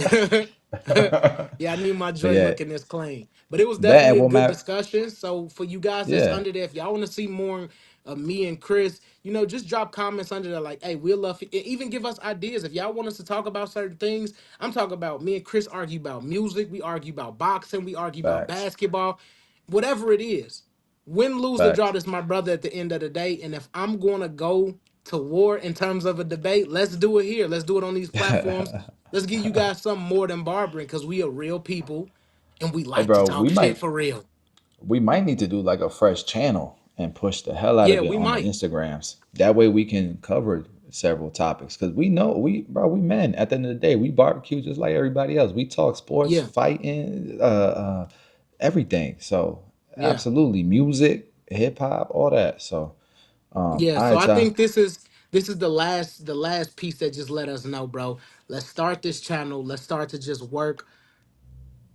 Yeah, I need my But joint yeah, looking this clean. But it was that definitely and a what good Matt. discussion. So for you guys that's Yeah, under there, if y'all want to see more of me and Chris, just drop comments under there like, hey, we'll love it. Even give us ideas. If y'all want us to talk about certain things, I'm talking about me and Chris argue about music, we argue about boxing, we argue about facts, basketball, whatever it is. Win, lose, or draw, facts. this my brother at the end of the day. And if I'm gonna go to war in terms of a debate, let's do it here. Let's do it on these platforms. Let's give you guys something more than barbering because we are real people and we Hey, like to bro, talk shit for real. we might need to do like a fresh channel and push the hell out Yeah, of it we on the might. Instagrams. That way we can cover several topics because we know we men at the end of the day we barbecue just like everybody else. We talk sports, Yeah, fighting, everything. So yeah, absolutely, music, hip hop, all that. So yeah. all So right, I y'all. think this is the last piece that just let us know, bro. Let's start this channel. Let's start to just work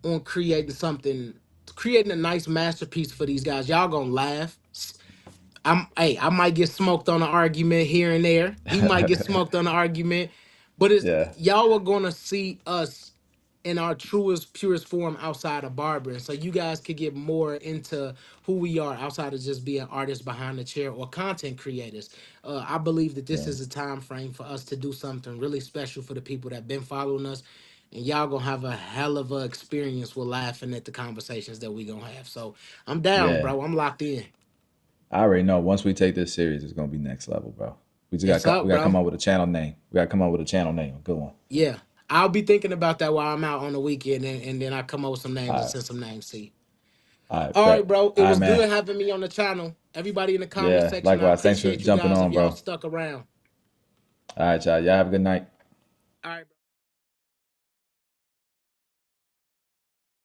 on creating a nice masterpiece for these guys. Y'all gonna laugh. I might get smoked on an argument here and there. He might get smoked on an argument, but it's Yeah, y'all are gonna see us in our truest, purest form outside of barbering. So you guys could get more into who we are outside of just being artists behind the chair or content creators. I believe that this is a time frame for us to do something really special for the people that been following us. And y'all gonna have a hell of a experience with laughing at the conversations that we gonna have. So I'm down, Yeah. bro. I'm locked in. I already know. Once we take this serious, it's gonna be next level, bro. We just It's got up, we got to bro. come up with a channel name. We got to come up with a channel name, a good one. Yeah. I'll be thinking about that while I'm out on the weekend, and then I come up with some names All and right. send some names to you. All right, All bet. right, bro. It All right, was man. good having me on the channel. Everybody in the comment Yeah, section, I likewise. Thanks for appreciate you jumping guys on, if y'all bro. stuck around. All right, y'all. Y'all have a good night. All right, bro.